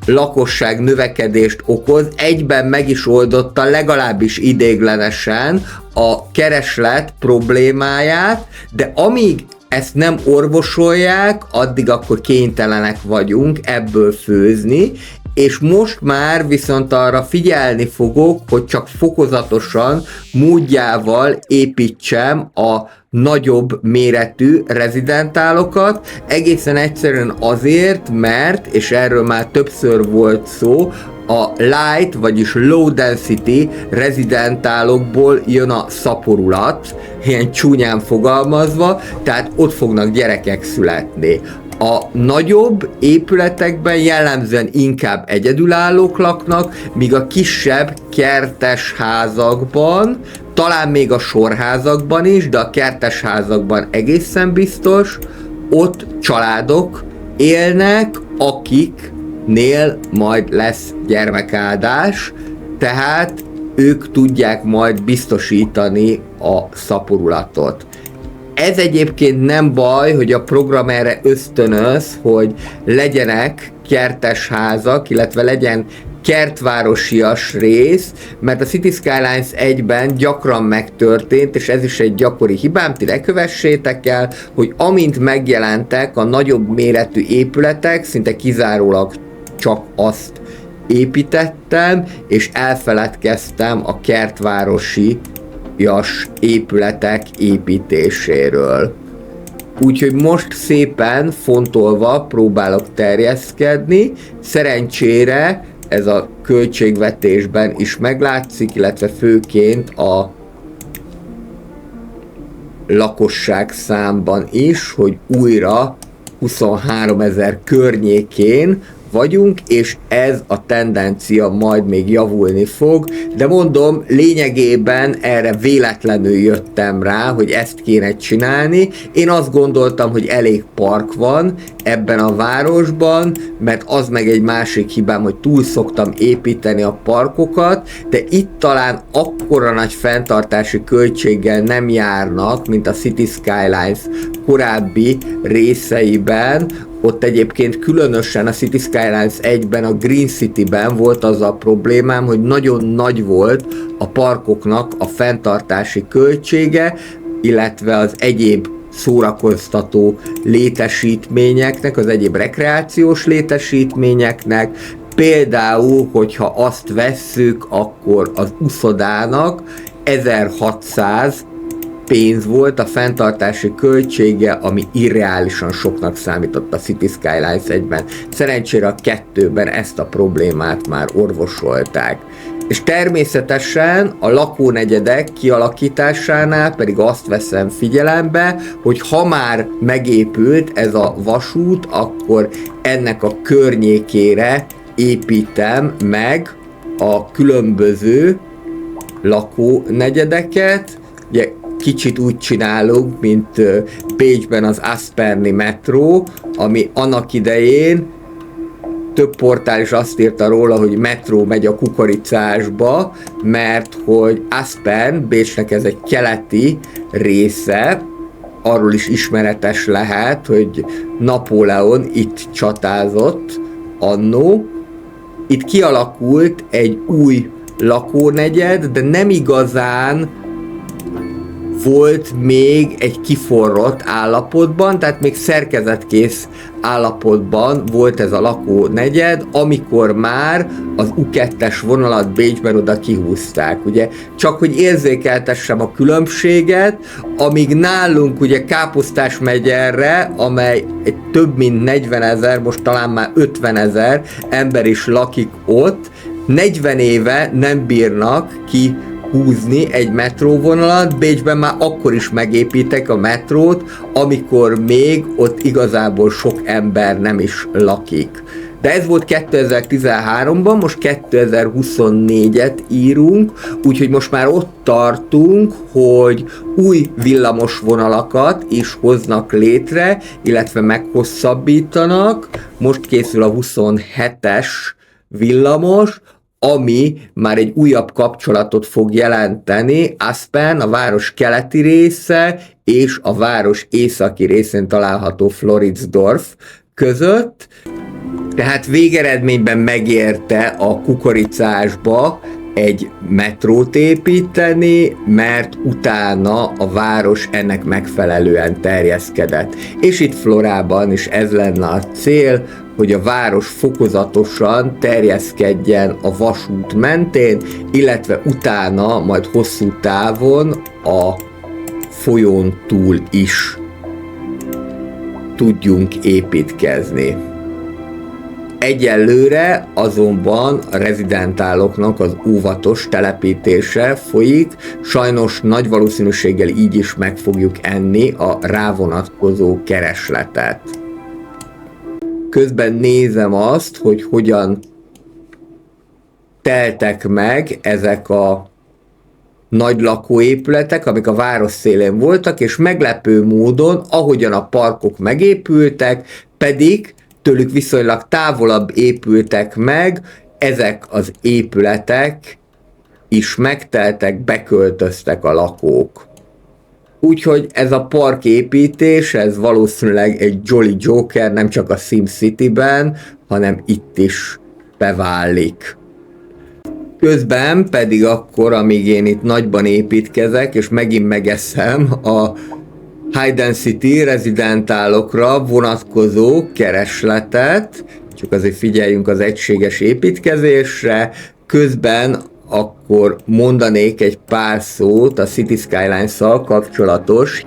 lakosság növekedést okoz, egyben meg is oldotta legalábbis ideiglenesen a kereslet problémáját, de amíg ezt nem orvosolják, addig akkor kénytelenek vagyunk ebből főzni, és most már viszont arra figyelni fogok, hogy csak fokozatosan, módjával építsem a nagyobb méretű rezidentálokat, egészen egyszerűen azért, mert, és erről már többször volt szó, a light, vagyis low density rezidentálokból jön a szaporulat, ilyen csúnyán fogalmazva, tehát ott fognak gyerekek születni. A nagyobb épületekben jellemzően inkább egyedülállók laknak, míg a kisebb kertes házakban, talán még a sorházakban is, de a kertes házakban egészen biztos, ott családok élnek, akiknél majd lesz gyermekáldás, tehát ők tudják majd biztosítani a szaporulatot. Ez egyébként nem baj, hogy a program erre ösztönöz, hogy legyenek kertes házak, illetve legyen kertvárosias rész, mert a Cities Skylines 1-ben gyakran megtörtént, és ez is egy gyakori hibám, ti ne kövessétek el, hogy amint megjelentek a nagyobb méretű épületek, szinte kizárólag csak azt építettem, és elfeledkeztem a kertvárosi épületek építéséről. Úgyhogy most szépen fontolva próbálok terjeszkedni, szerencsére ez a költségvetésben is meglátszik, illetve főként a lakosság számban is, hogy újra 23 000 környékén vagyunk, és ez a tendencia majd még javulni fog, de mondom, lényegében erre véletlenül jöttem rá, hogy ezt kéne csinálni. Én azt gondoltam, hogy elég park van ebben a városban, mert az meg egy másik hibám, hogy túl szoktam építeni a parkokat, de itt talán akkora nagy fenntartási költséggel nem járnak, mint a Cities Skylines korábbi részeiben. Ott egyébként különösen a Cities Skylines 1-ben, a Green City-ben volt az a problémám, hogy nagyon nagy volt a parkoknak a fenntartási költsége, illetve az egyéb szórakoztató létesítményeknek, az egyéb rekreációs létesítményeknek. Például, hogyha azt vesszük, akkor az uszodának 1600 pénz volt a fenntartási költsége, ami irreálisan soknak számított a Cities Skylines 1-ben. Szerencsére a 2-ben ezt a problémát már orvosolták. És természetesen a lakónegyedek kialakításánál pedig azt veszem figyelembe, hogy ha már megépült ez a vasút, akkor ennek a környékére építem meg a különböző lakónegyedeket. Ugye kicsit úgy csinálunk, mint Pécsben az Asperni metró, ami annak idején több portál is azt írta róla, hogy metró megy a kukoricásba, mert hogy Aspern, Bécsnek ez egy keleti része, arról is ismeretes lehet, hogy Napóleon itt csatázott annó. Itt kialakult egy új lakónegyed, de nem igazán volt még egy kiforrott állapotban, tehát még szerkezetkész állapotban volt ez a lakónegyed, amikor már az U2-es vonalat Bécsben oda kihúzták, ugye, csak hogy érzékeltessem a különbséget, amíg nálunk ugye Káposztás megyerre, amely egy több mint 40 000, most talán már 50 000 ember is lakik ott, 40 éve nem bírnak ki húzni egy metróvonalat, Bécsben már akkor is megépítek a metrót, amikor még ott igazából sok ember nem is lakik. De ez volt 2013-ban, most 2024-et írunk, úgyhogy most már ott tartunk, hogy új villamos vonalakat is hoznak létre, illetve meghosszabbítanak. Most készül a 27-es villamos, ami már egy újabb kapcsolatot fog jelenteni Aspen, a város keleti része, és a város északi részén található Floridsdorf között. Tehát végeredményben megérte a kukoricásba egy metrót építeni, mert utána a város ennek megfelelően terjeszkedett. És itt Florában is ez lenne a cél, hogy a város fokozatosan terjeszkedjen a vasút mentén, illetve utána majd hosszú távon a folyón túl is tudjunk építkezni. Egyelőre azonban a rezidentáloknak az óvatos telepítése folyik, sajnos nagy valószínűséggel így is meg fogjuk enni a rávonatkozó keresletet. Közben nézem azt, hogy hogyan teltek meg ezek a nagy lakóépületek, amik a város szélén voltak, és meglepő módon, ahogyan a parkok megépültek, pedig tőlük viszonylag távolabb épültek meg, ezek az épületek is megteltek, beköltöztek a lakók. Úgyhogy ez a parképítés, ez valószínűleg egy Jolly Joker nem csak a SimCity-ben, hanem itt is beválik. Közben pedig akkor, amíg én itt nagyban építkezek, és megint megeszem a high density rezidentálokra vonatkozó keresletet, csak azért figyeljünk az egységes építkezésre, közben akkor mondanék egy pár szót a City Skylines-szal kapcsolatos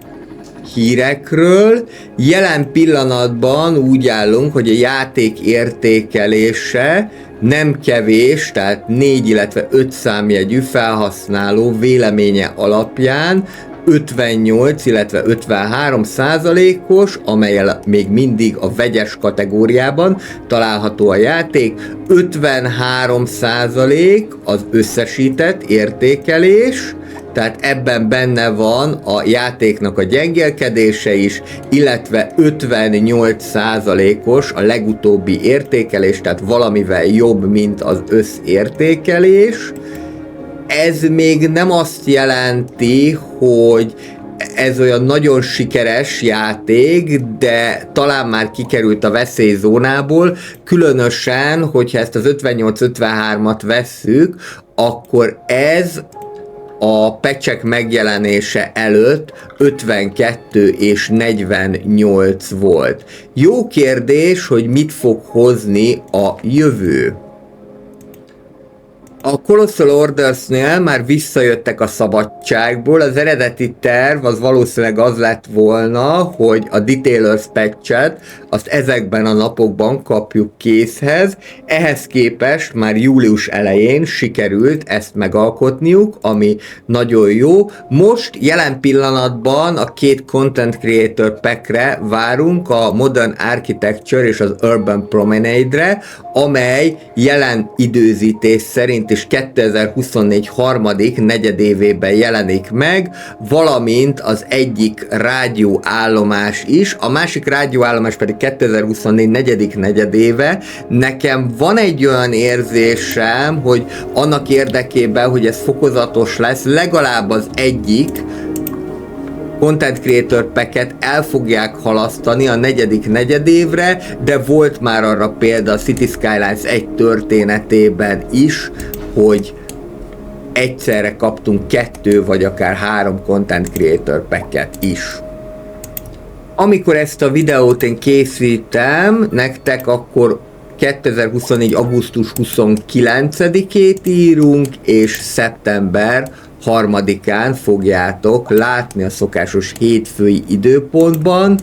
hírekről. Jelen pillanatban úgy állunk, hogy a játék értékelése nem kevés, tehát 4, illetve 5 számjegyű felhasználó véleménye alapján 58, illetve 53%-os, amellyel még mindig a vegyes kategóriában található a játék, 53% az összesített értékelés, tehát ebben benne van a játéknak a gyengélkedése is, illetve 58%-os a legutóbbi értékelés, tehát valamivel jobb, mint az összértékelés. Ez még nem azt jelenti, hogy ez olyan nagyon sikeres játék, de talán már kikerült a veszélyzónából, különösen, hogyha ezt az 58-53-at vesszük, akkor ez a patchek megjelenése előtt 52 és 48 volt. Jó kérdés, hogy mit fog hozni a jövő. A Colossal Orders-nél már visszajöttek a szabadságból, az eredeti terv az valószínűleg az lett volna, hogy a Detailers patchet azt ezekben a napokban kapjuk készhez, ehhez képest már július elején sikerült ezt megalkotniuk, ami nagyon jó. Most jelen pillanatban a 2 Content Creator packre várunk, a Modern Architecture és az Urban Promenade-re, amely jelen időzítés szerint is 2024 harmadik negyedévében jelenik meg, valamint az egyik rádióállomás is, a másik rádióállomás pedig 2024 negyedik negyedéve. Nekem van egy olyan érzésem, hogy annak érdekében, hogy ez fokozatos lesz, legalább az egyik Content Creator packet el fogják halasztani a negyedik negyedévre, de volt már arra példa a City Skylines 1 történetében is, hogy egyszerre kaptunk 2 vagy akár 3 Content Creator packet is. Amikor ezt a videót én készítem nektek, akkor 2024. augusztus 29-ét írunk, és szeptember 3-án fogjátok látni a szokásos hétfői időpontban.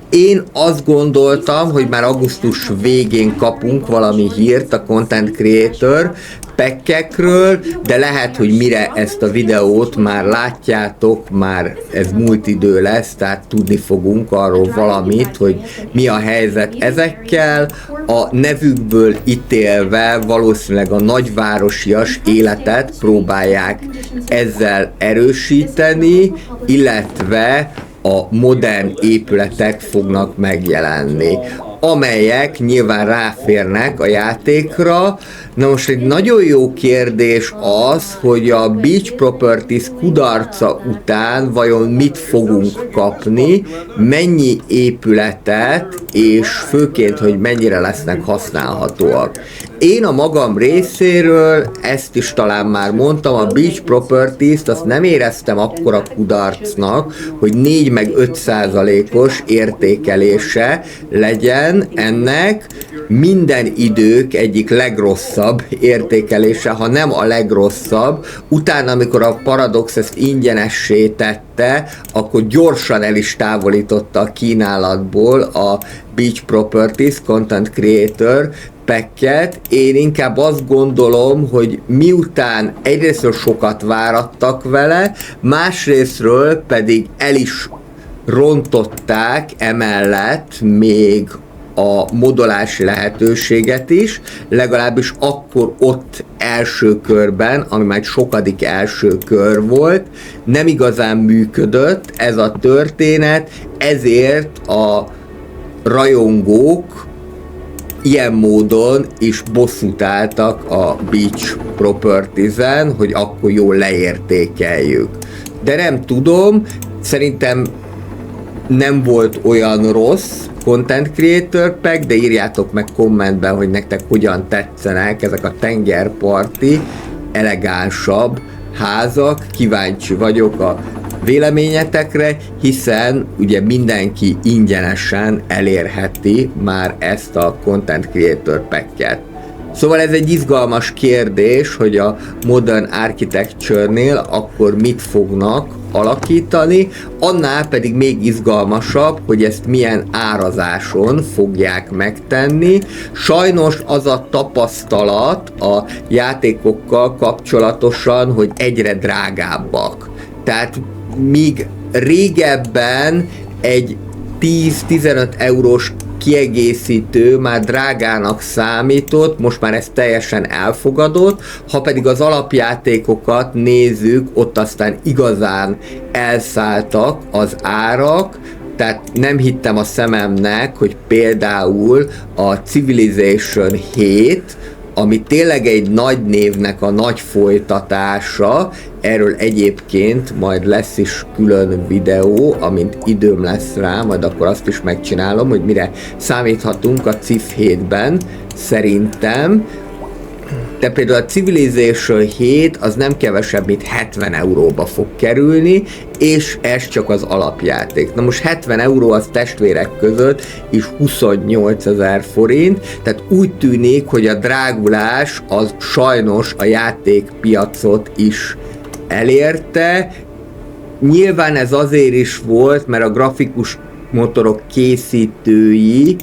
Én azt gondoltam, hogy már augusztus végén kapunk valami hírt a Content Creator packekről, de lehet, hogy mire ezt a videót már látjátok, már ez múlt idő lesz, tehát tudni fogunk arról valamit, hogy mi a helyzet ezekkel. A nevükből ítélve valószínűleg a nagyvárosias életet próbálják ezzel erősíteni, illetve a modern épületek fognak megjelenni. amelyek nyilván ráférnek a játékra. Na most egy nagyon jó kérdés az, hogy a Beach Properties kudarca után vajon mit fogunk kapni, mennyi épületet, és főként, hogy mennyire lesznek használhatóak. Én a magam részéről, ezt is talán már mondtam, a Beach Properties-t azt nem éreztem akkora kudarcnak, hogy 4 meg 5%-os értékelése legyen ennek, minden idők egyik legrosszabb értékelése, ha nem a legrosszabb. Utána, amikor a Paradox ezt ingyenessé tette, akkor gyorsan el is távolította a kínálatból a Beach Properties Content Creator packet. Én inkább azt gondolom, hogy miután egyrésztről sokat várattak vele, másrésztről pedig el is rontották emellett még a modolási lehetőséget is, legalábbis akkor ott első körben, ami már egy sokadik első kör volt, nem igazán működött ez a történet, ezért a rajongók ilyen módon is bosszút álltak a Beach Properties-en, hogy akkor jól leértékeljük. De nem tudom, szerintem nem volt olyan rossz Content Creator Pack, de írjátok meg kommentben, hogy nektek hogyan tetszenek ezek a tengerparti, elegánsabb házak. Kíváncsi vagyok a véleményetekre, hiszen ugye mindenki ingyenesen elérheti már ezt a Content Creator Packet. Szóval ez egy izgalmas kérdés, hogy a Modern Architecture-nél akkor mit fognak alakítani, annál pedig még izgalmasabb, hogy ezt milyen árazáson fogják megtenni. Sajnos az a tapasztalat a játékokkal kapcsolatosan, hogy egyre drágábbak. Tehát míg régebben egy 10-15 eurós kiegészítő már drágának számított, most már ez teljesen elfogadott, ha pedig az alapjátékokat nézzük, ott aztán igazán elszálltak az árak, tehát nem hittem a szememnek, hogy például a Civilization 7, ami tényleg egy nagy névnek a nagy folytatása, erről egyébként majd lesz is külön videó, amint időm lesz rá, majd akkor azt is megcsinálom, hogy mire számíthatunk a Civ 7-ben, szerintem. De például a Civilization 7 az nem kevesebb, mint 70 euróba fog kerülni, és ez csak az alapjáték. Na most 70 euró az testvérek között, és 28 000 forint, tehát úgy tűnik, hogy a drágulás az sajnos a játékpiacot is elérte. Nyilván ez azért is volt, mert a grafikus motorok készítői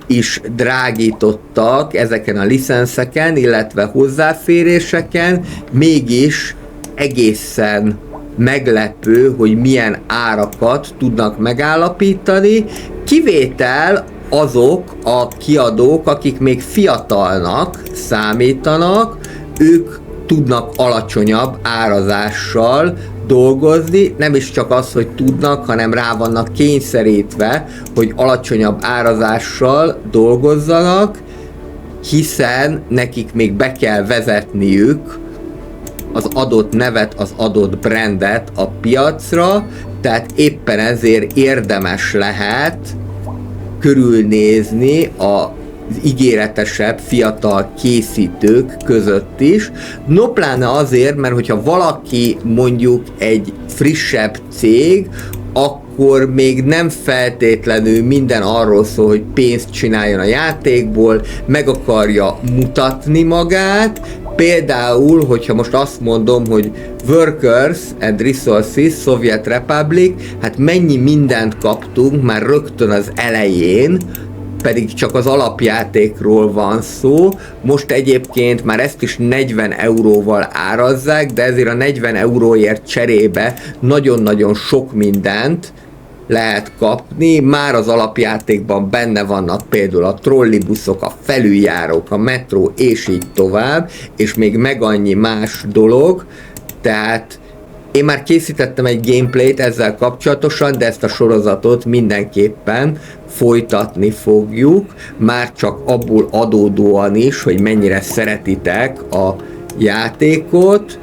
is drágítottak ezeken a licenszeken, illetve hozzáféréseken, mégis egészen meglepő, hogy milyen árakat tudnak megállapítani. Kivétel azok a kiadók, akik még fiatalnak számítanak, ők tudnak alacsonyabb árazással dolgozni, nem is csak az, hogy tudnak, hanem rá vannak kényszerítve, hogy alacsonyabb árazással dolgozzanak, hiszen nekik még be kell vezetniük az adott nevet, az adott brandet a piacra, tehát éppen ezért érdemes lehet körülnézni az ígéretesebb fiatal készítők között is. No pláne azért, mert hogyha valaki mondjuk egy frissebb cég, akkor még nem feltétlenül minden arról szól, hogy pénzt csináljon a játékból, meg akarja mutatni magát. Például, hogyha most azt mondom, hogy Workers and Resources, Soviet Republic, hát mennyi mindent kaptunk már rögtön az elején, pedig csak az alapjátékról van szó. Most egyébként már ezt is 40 euróval árazzák, de ezért a 40 euróért cserébe nagyon-nagyon sok mindent lehet kapni. Már az alapjátékban benne vannak például a trollibuszok, a felüljárók, a metró, és így tovább, és még meg annyi más dolog, tehát én már készítettem egy gameplayt ezzel kapcsolatosan, de ezt a sorozatot mindenképpen folytatni fogjuk, már csak abból adódóan is, hogy mennyire szeretitek a játékot.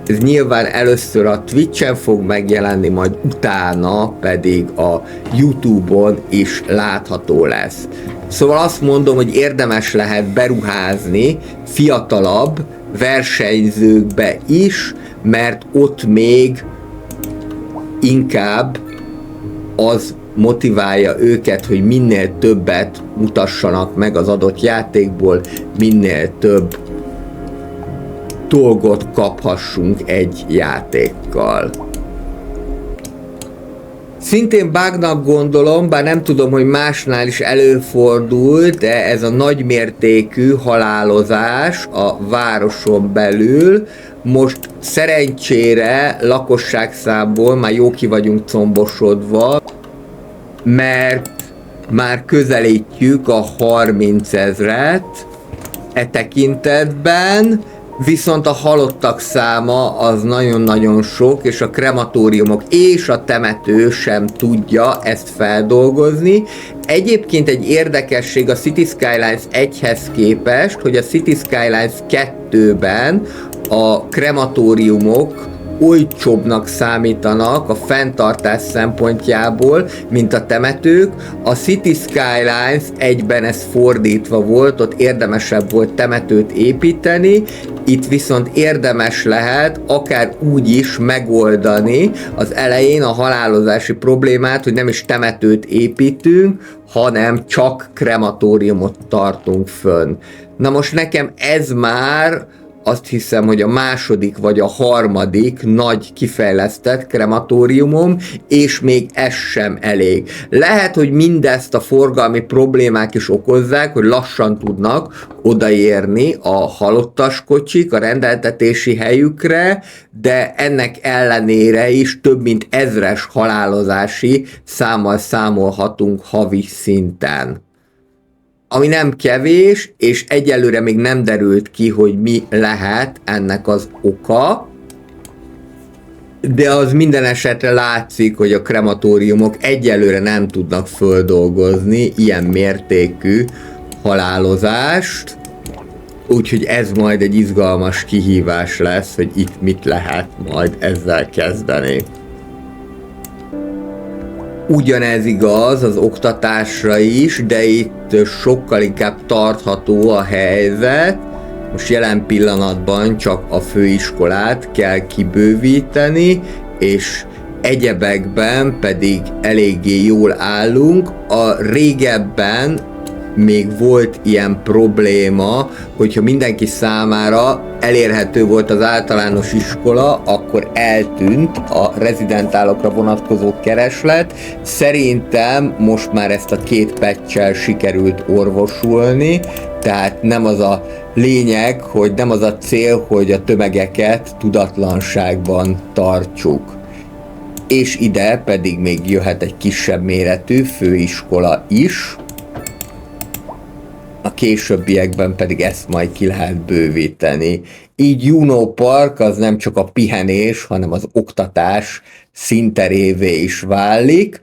Ez nyilván először a Twitch-en fog megjelenni, majd utána pedig a YouTube-on is látható lesz. Szóval azt mondom, hogy érdemes lehet beruházni fiatalabb versenyzőkbe is, mert ott még inkább az motiválja őket, hogy minél többet mutassanak meg az adott játékból, minél több dolgot kaphassunk egy játékkal. Szintén bugnak gondolom, bár nem tudom, hogy másnál is előfordult, de ez a nagymértékű halálozás a városon belül. Most szerencsére lakosságszámból már jó ki vagyunk combosodva, mert már közelítjük a 30 000-et e tekintetben, viszont a halottak száma az nagyon-nagyon sok, és a krematóriumok és a temető sem tudja ezt feldolgozni. Egyébként egy érdekesség a City Skylines 1-hez képest, hogy a City Skylines 2-ben a krematóriumok olcsóbbnak számítanak a fenntartás szempontjából, mint a temetők. A City Skylines 1-ben ez fordítva volt, ott érdemesebb volt temetőt építeni, itt viszont érdemes lehet akár úgy is megoldani az elején a halálozási problémát, hogy nem is temetőt építünk, hanem csak krematóriumot tartunk fönn. Na most nekem ez már azt hiszem, hogy a második vagy a harmadik nagy kifejlesztett krematóriumom, és még ez sem elég. Lehet, hogy mindezt a forgalmi problémák is okozzák, hogy lassan tudnak odaérni a halottas kocsik a rendeltetési helyükre, de ennek ellenére is több mint 1000-es halálozási számmal számolhatunk havi szinten. Ami nem kevés, és egyelőre még nem derült ki, hogy mi lehet ennek az oka, de az minden esetre látszik, hogy a krematóriumok egyelőre nem tudnak földolgozni ilyen mértékű halálozást, úgyhogy ez majd egy izgalmas kihívás lesz, hogy itt mit lehet majd ezzel kezdeni. Ugyanez igaz az oktatásra is, de itt sokkal inkább tartható a helyzet. Most jelen pillanatban csak a főiskolát kell kibővíteni, és egyebekben pedig eléggé jól állunk. A régebben még volt ilyen probléma, hogyha mindenki számára elérhető volt az általános iskola, akkor eltűnt a rezidentálokra vonatkozó kereslet. Szerintem most már ezt a 2 patch-el sikerült orvosulni, tehát nem az a lényeg, hogy nem az a cél, hogy a tömegeket tudatlanságban tartsuk. És ide pedig még jöhet egy kisebb méretű főiskola is, a későbbiekben pedig ezt majd ki lehet bővíteni. Így Juno Park az nem csak a pihenés, hanem az oktatás színterévé is válik.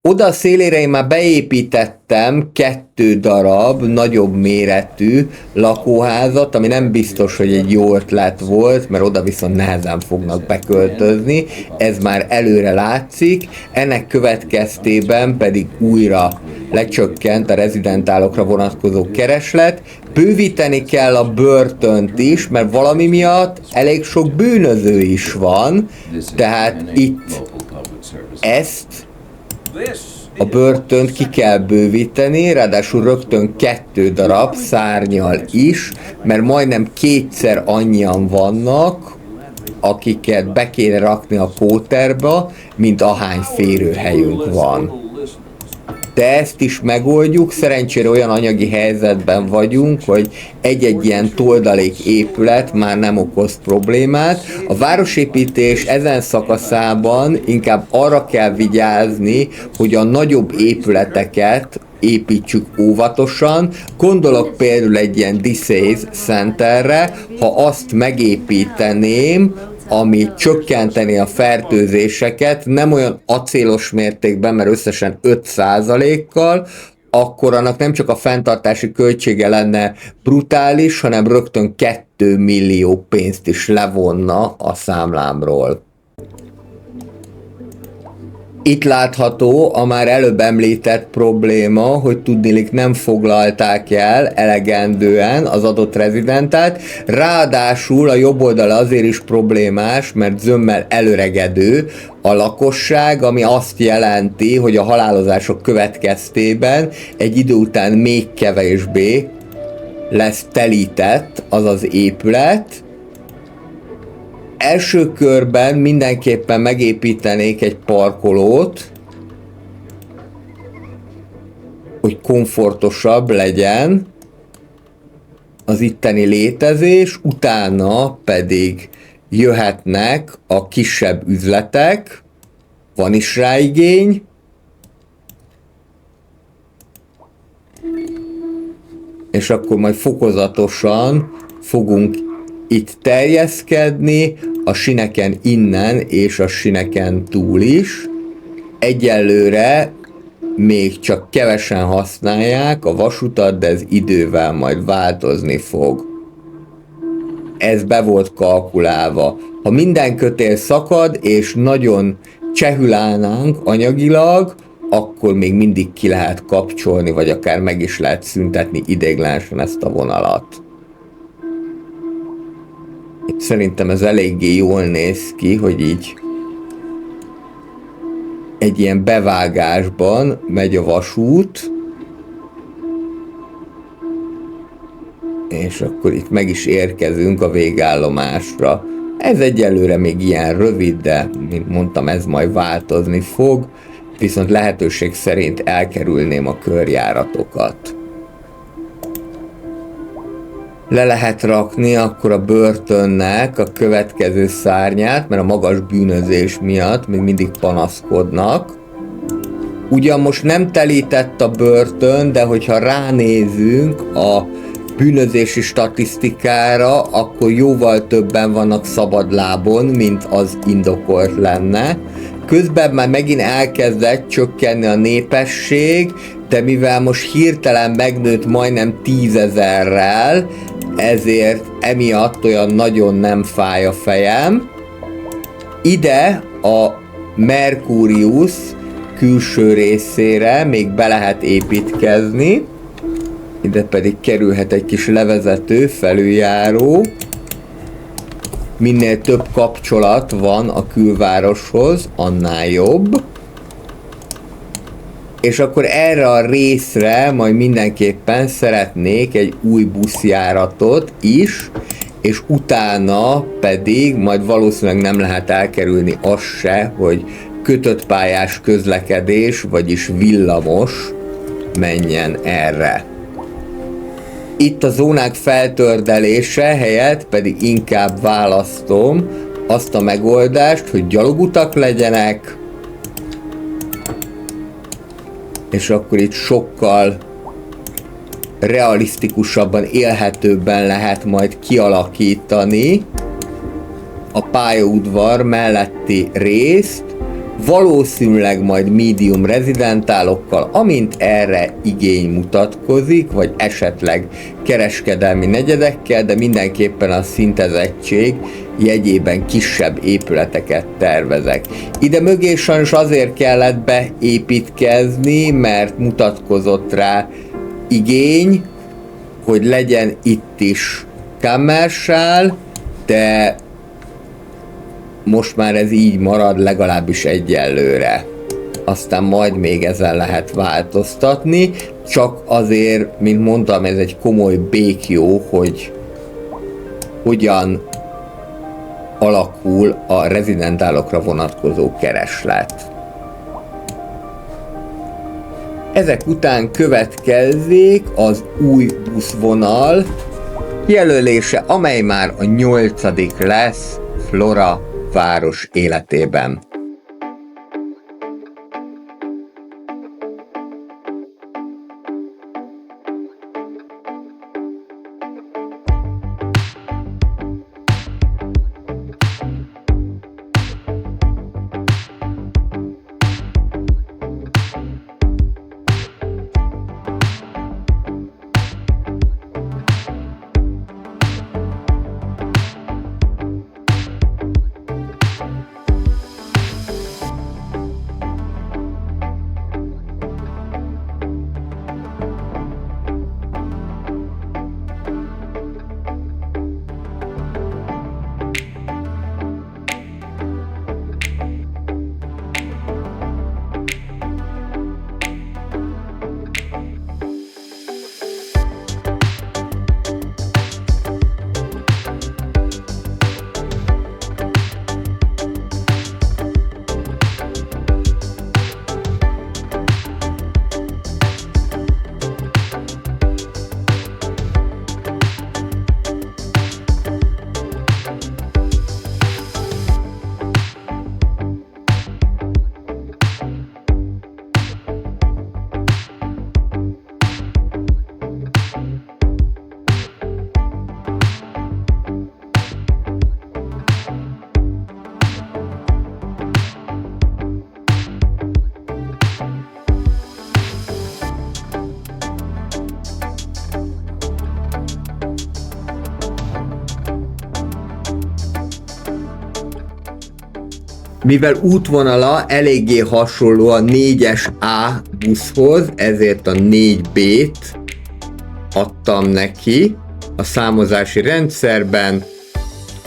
Oda a szélére én már beépítettem 2 darab nagyobb méretű lakóházat, ami nem biztos, hogy egy jó ötlet volt, mert oda viszont nehezen fognak beköltözni. Ez már előre látszik, ennek következtében pedig újra lecsökkent a rezidentálokra vonatkozó kereslet. Bővíteni kell a börtönt is, mert valami miatt elég sok bűnöző is van, tehát itt ezt a börtönt ki kell bővíteni, ráadásul rögtön 2 darab szárnyal is, mert majdnem 2-szer annyian vannak, akiket be kéne rakni a kóterba, mint ahány férőhelyünk van. De ezt is megoldjuk, szerencsére olyan anyagi helyzetben vagyunk, hogy egy-egy ilyen toldalék épület már nem okoz problémát. A városépítés ezen szakaszában inkább arra kell vigyázni, hogy a nagyobb épületeket építsük óvatosan. Gondolok például egy ilyen Disease Centerre, ha azt megépíteném, ami csökkenteni a fertőzéseket, nem olyan acélos mértékben, mert összesen 5%-kal, akkor annak nem csak a fenntartási költsége lenne brutális, hanem rögtön 2 millió pénzt is levonna a számlámról. Itt látható a már előbb említett probléma, hogy tudniillik nem foglalták el elegendően az adott rezidentát, ráadásul a jobb oldala azért is problémás, mert zömmel előregedő a lakosság, ami azt jelenti, hogy a halálozások következtében egy idő után még kevésbé lesz telített az az épület. Első körben mindenképpen megépítenék egy parkolót, hogy komfortosabb legyen az itteni létezés, utána pedig jöhetnek a kisebb üzletek, van is rá igény, és akkor majd fokozatosan fogunk itt terjeszkedni, a sineken innen és a sineken túl is. Egyelőre még csak kevesen használják a vasutat, de ez idővel majd változni fog. Ez be volt kalkulálva. Ha minden kötél szakad és nagyon csehül állnánk anyagilag, akkor még mindig ki lehet kapcsolni, vagy akár meg is lehet szüntetni ideiglenesen ezt a vonalat. Szerintem ez eléggé jól néz ki, hogy így egy ilyen bevágásban megy a vasút, és akkor itt meg is érkezünk a végállomásra. Ez egyelőre még ilyen rövid, de mint mondtam, ez majd változni fog, viszont lehetőség szerint elkerülném a körjáratokat. Le lehet rakni akkor a börtönnek a következő szárnyát, mert a magas bűnözés miatt még mindig panaszkodnak. Ugyan most nem telített a börtön, de hogyha ránézünk a bűnözési statisztikára, akkor jóval többen vannak szabadlábon, mint az indokolt lenne. Közben már megint elkezdett csökkenni a népesség, de mivel most hirtelen megnőtt majdnem 10 000-rel, ezért emiatt olyan nagyon nem fáj a fejem. Ide a Mercurius külső részére még be lehet építkezni, ide pedig kerülhet egy kis levezető, felüljáró. Minél több kapcsolat van a külvároshoz, annál jobb. És akkor erre a részre majd mindenképpen szeretnék egy új buszjáratot is, és utána pedig majd valószínűleg nem lehet elkerülni azt se, hogy kötött pályás közlekedés, vagyis villamos menjen erre. Itt a zónák feltördelése helyett pedig inkább választom azt a megoldást, hogy gyalogutak legyenek, és akkor itt sokkal realisztikusabban, élhetőbben lehet majd kialakítani a pályaudvar melletti részt, valószínűleg majd medium rezidentálokkal, amint erre igény mutatkozik, vagy esetleg kereskedelmi negyedekkel, de mindenképpen a szintezettség jegyében kisebb épületeket tervezek. Ide mögé sajnos azért kellett beépítkezni, mert mutatkozott rá igény, hogy legyen itt is commercial, de most már ez így marad, legalábbis egyelőre. Aztán majd még ezen lehet változtatni, csak azért, mint mondtam, ez egy komoly békjó, hogy hogyan alakul a rezidentálokra vonatkozó kereslet. Ezek után következzék az új buszvonal jelölése, amely már a 8. lesz Flora város életében. Mivel útvonala eléggé hasonló a 4-es A buszhoz, ezért a 4B-t adtam neki a számozási rendszerben.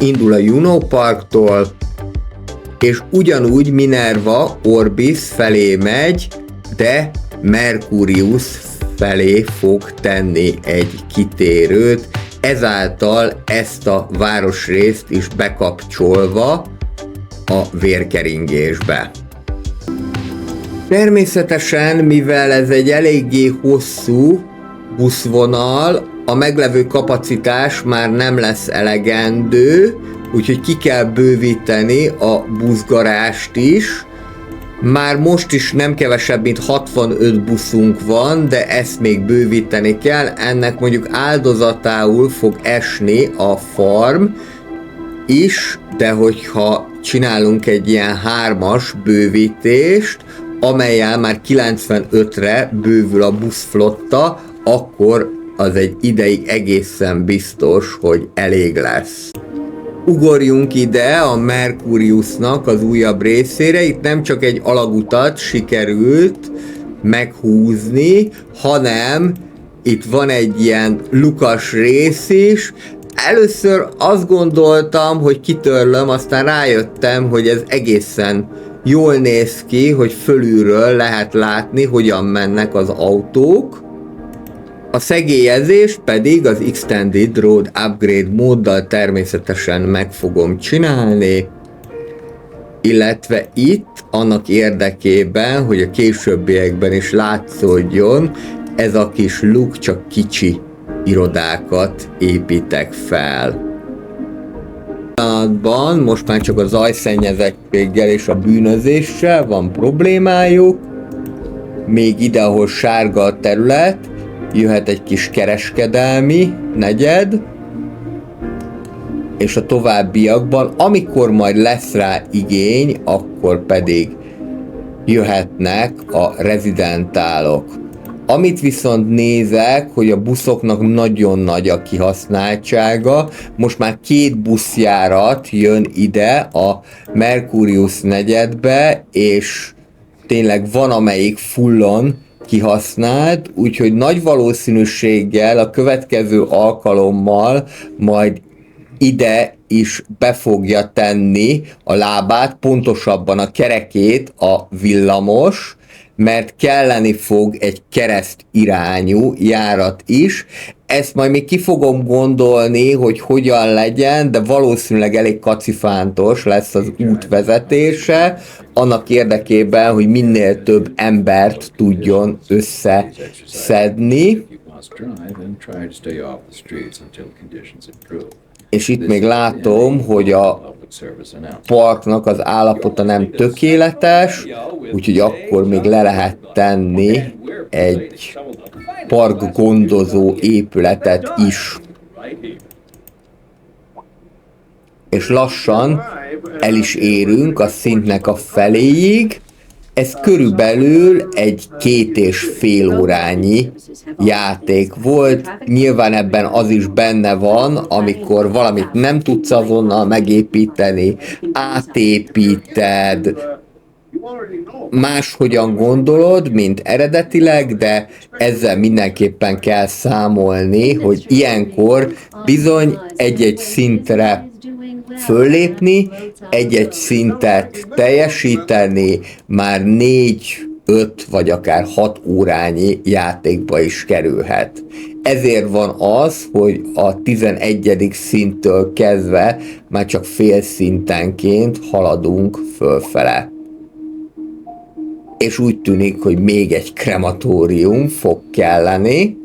Indul a Juno Parktól, és ugyanúgy Minerva Orbis felé megy, de Mercurius felé fog tenni egy kitérőt, ezáltal ezt a városrészt is bekapcsolva a vérkeringésbe. Természetesen, mivel ez egy eléggé hosszú buszvonal, a meglevő kapacitás már nem lesz elegendő, úgyhogy ki kell bővíteni a buszgarást is. Már most is nem kevesebb, mint 65 buszunk van, de ezt még bővíteni kell. Ennek mondjuk áldozatául fog esni a farm is, de hogyha csinálunk egy ilyen 3-as bővítést, amellyel már 95-re bővül a buszflotta, akkor az egy ideig egészen biztos, hogy elég lesz. Ugorjunk ide a Mercuriusnak az újabb részére, itt nem csak egy alagutat sikerült meghúzni, hanem itt van egy ilyen lukas rész is. Először azt gondoltam, hogy kitörlöm, aztán rájöttem, hogy ez egészen jól néz ki, hogy fölülről lehet látni, hogyan mennek az autók. A szegélyezést pedig az Extended Road Upgrade móddal természetesen meg fogom csinálni, illetve itt annak érdekében, hogy a későbbiekben is látszódjon, ez a kis luk csak kicsi irodákat építek fel. Most már csak a zajszennyezettséggel és a bűnözéssel van problémájuk, még ide, ahol sárga a terület, jöhet egy kis kereskedelmi negyed, és a továbbiakban, amikor majd lesz rá igény, akkor pedig jöhetnek a rezidentálok. Amit viszont nézek, hogy a buszoknak nagyon nagy a kihasználtsága, most már 2 buszjárat jön ide a Mercurius negyedbe, és tényleg van amelyik fullon kihasznált, úgyhogy nagy valószínűséggel a következő alkalommal majd ide is be fogja tenni a lábát, pontosabban a kerekét a villamos, mert kelleni fog egy kereszt irányú járat is. Ezt majd még ki fogom gondolni, hogy hogyan legyen, de valószínűleg elég kacifántos lesz az út vezetése, annak érdekében, hogy minél több embert tudjon összeszedni. És itt még látom, hogy a parknak az állapota nem tökéletes, úgyhogy akkor még le lehet tenni egy parkgondozó épületet is. És lassan el is érünk a szintnek a feléig. Ez körülbelül egy 2,5 órányi játék volt. Nyilván ebben az is benne van, amikor valamit nem tudsz azonnal megépíteni, átépíted, máshogyan gondolod, mint eredetileg, de ezzel mindenképpen kell számolni, hogy ilyenkor bizony egy-egy szintre föllépni, egy-egy szintet teljesíteni, már 4, 5 vagy akár 6 órányi játékba is kerülhet. Ezért van az, hogy a 11. szinttől kezdve már csak fél szintenként haladunk fölfele. És úgy tűnik, hogy még egy krematórium fog kelleni.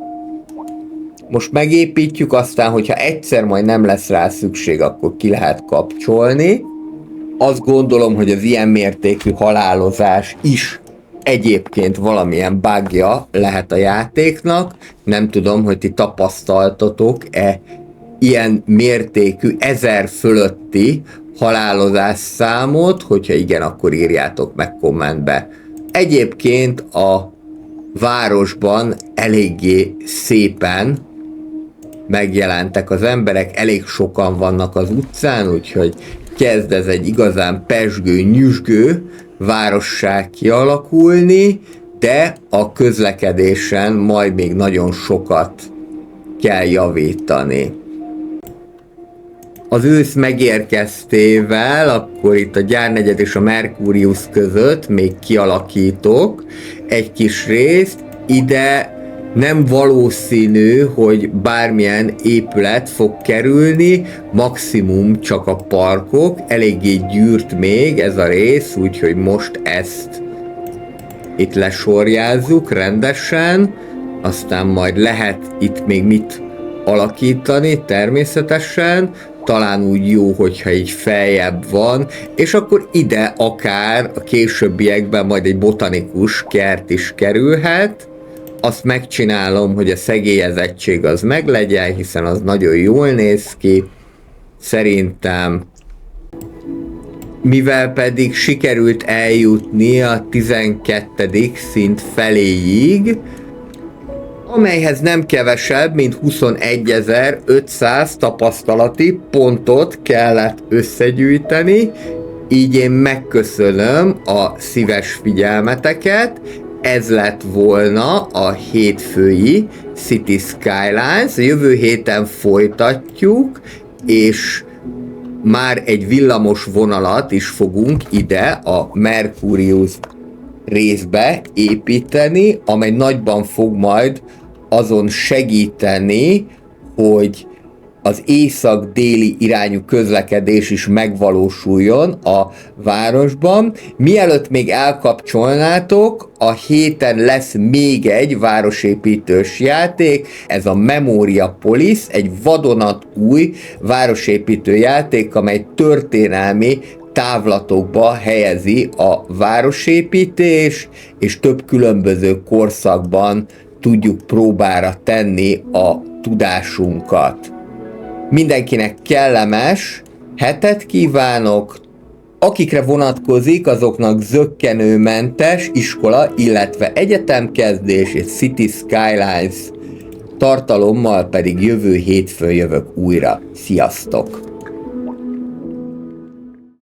Most megépítjük, aztán, hogyha egyszer majd nem lesz rá szükség, akkor ki lehet kapcsolni. Azt gondolom, hogy az ilyen mértékű halálozás is egyébként valamilyen bugja lehet a játéknak. Nem tudom, hogy ti tapasztaltatok-e ilyen mértékű 1000 fölötti halálozás számot, hogyha igen, akkor írjátok meg kommentbe. Egyébként a városban eléggé szépen megjelentek az emberek, elég sokan vannak az utcán, úgyhogy kezd ez egy igazán pezsgő, nyüzsgő várossá kialakulni, de a közlekedésen majd még nagyon sokat kell javítani. Az ősz megérkeztével, akkor itt a Gyárnegyed és a Mercurius között még kialakítok egy kis részt. Ide nem valószínű, hogy bármilyen épület fog kerülni, maximum csak a parkok, eléggé gyűrt még ez a rész, úgyhogy most ezt itt lesorjázzuk rendesen, aztán majd lehet itt még mit alakítani természetesen, talán úgy jó, hogyha így feljebb van, és akkor ide akár a későbbiekben majd egy botanikus kert is kerülhet. Azt megcsinálom, hogy a szegélyezettség az meglegyen, hiszen az nagyon jól néz ki. Szerintem, mivel pedig sikerült eljutni a 12. szint feléig, amelyhez nem kevesebb, mint 21.500 tapasztalati pontot kellett összegyűjteni, így én megköszönöm a szíves figyelmeteket. Ez lett volna a hétfői City Skylines, a jövő héten folytatjuk, és már egy villamos vonalat is fogunk ide a Mercurius részbe építeni, amely nagyban fog majd azon segíteni, hogy az észak-déli irányú közlekedés is megvalósuljon a városban. Mielőtt még elkapcsolnátok, a héten lesz még egy városépítős játék, ez a Memoria Police, egy vadonatúj városépítő játék, amely történelmi távlatokba helyezi a városépítés, és több különböző korszakban tudjuk próbára tenni a tudásunkat. Mindenkinek kellemes hetet kívánok, akikre vonatkozik, azoknak zökkenőmentes iskola, illetve egyetemkezdés és City Skylines tartalommal pedig jövő hétfőn jövök újra. Sziasztok!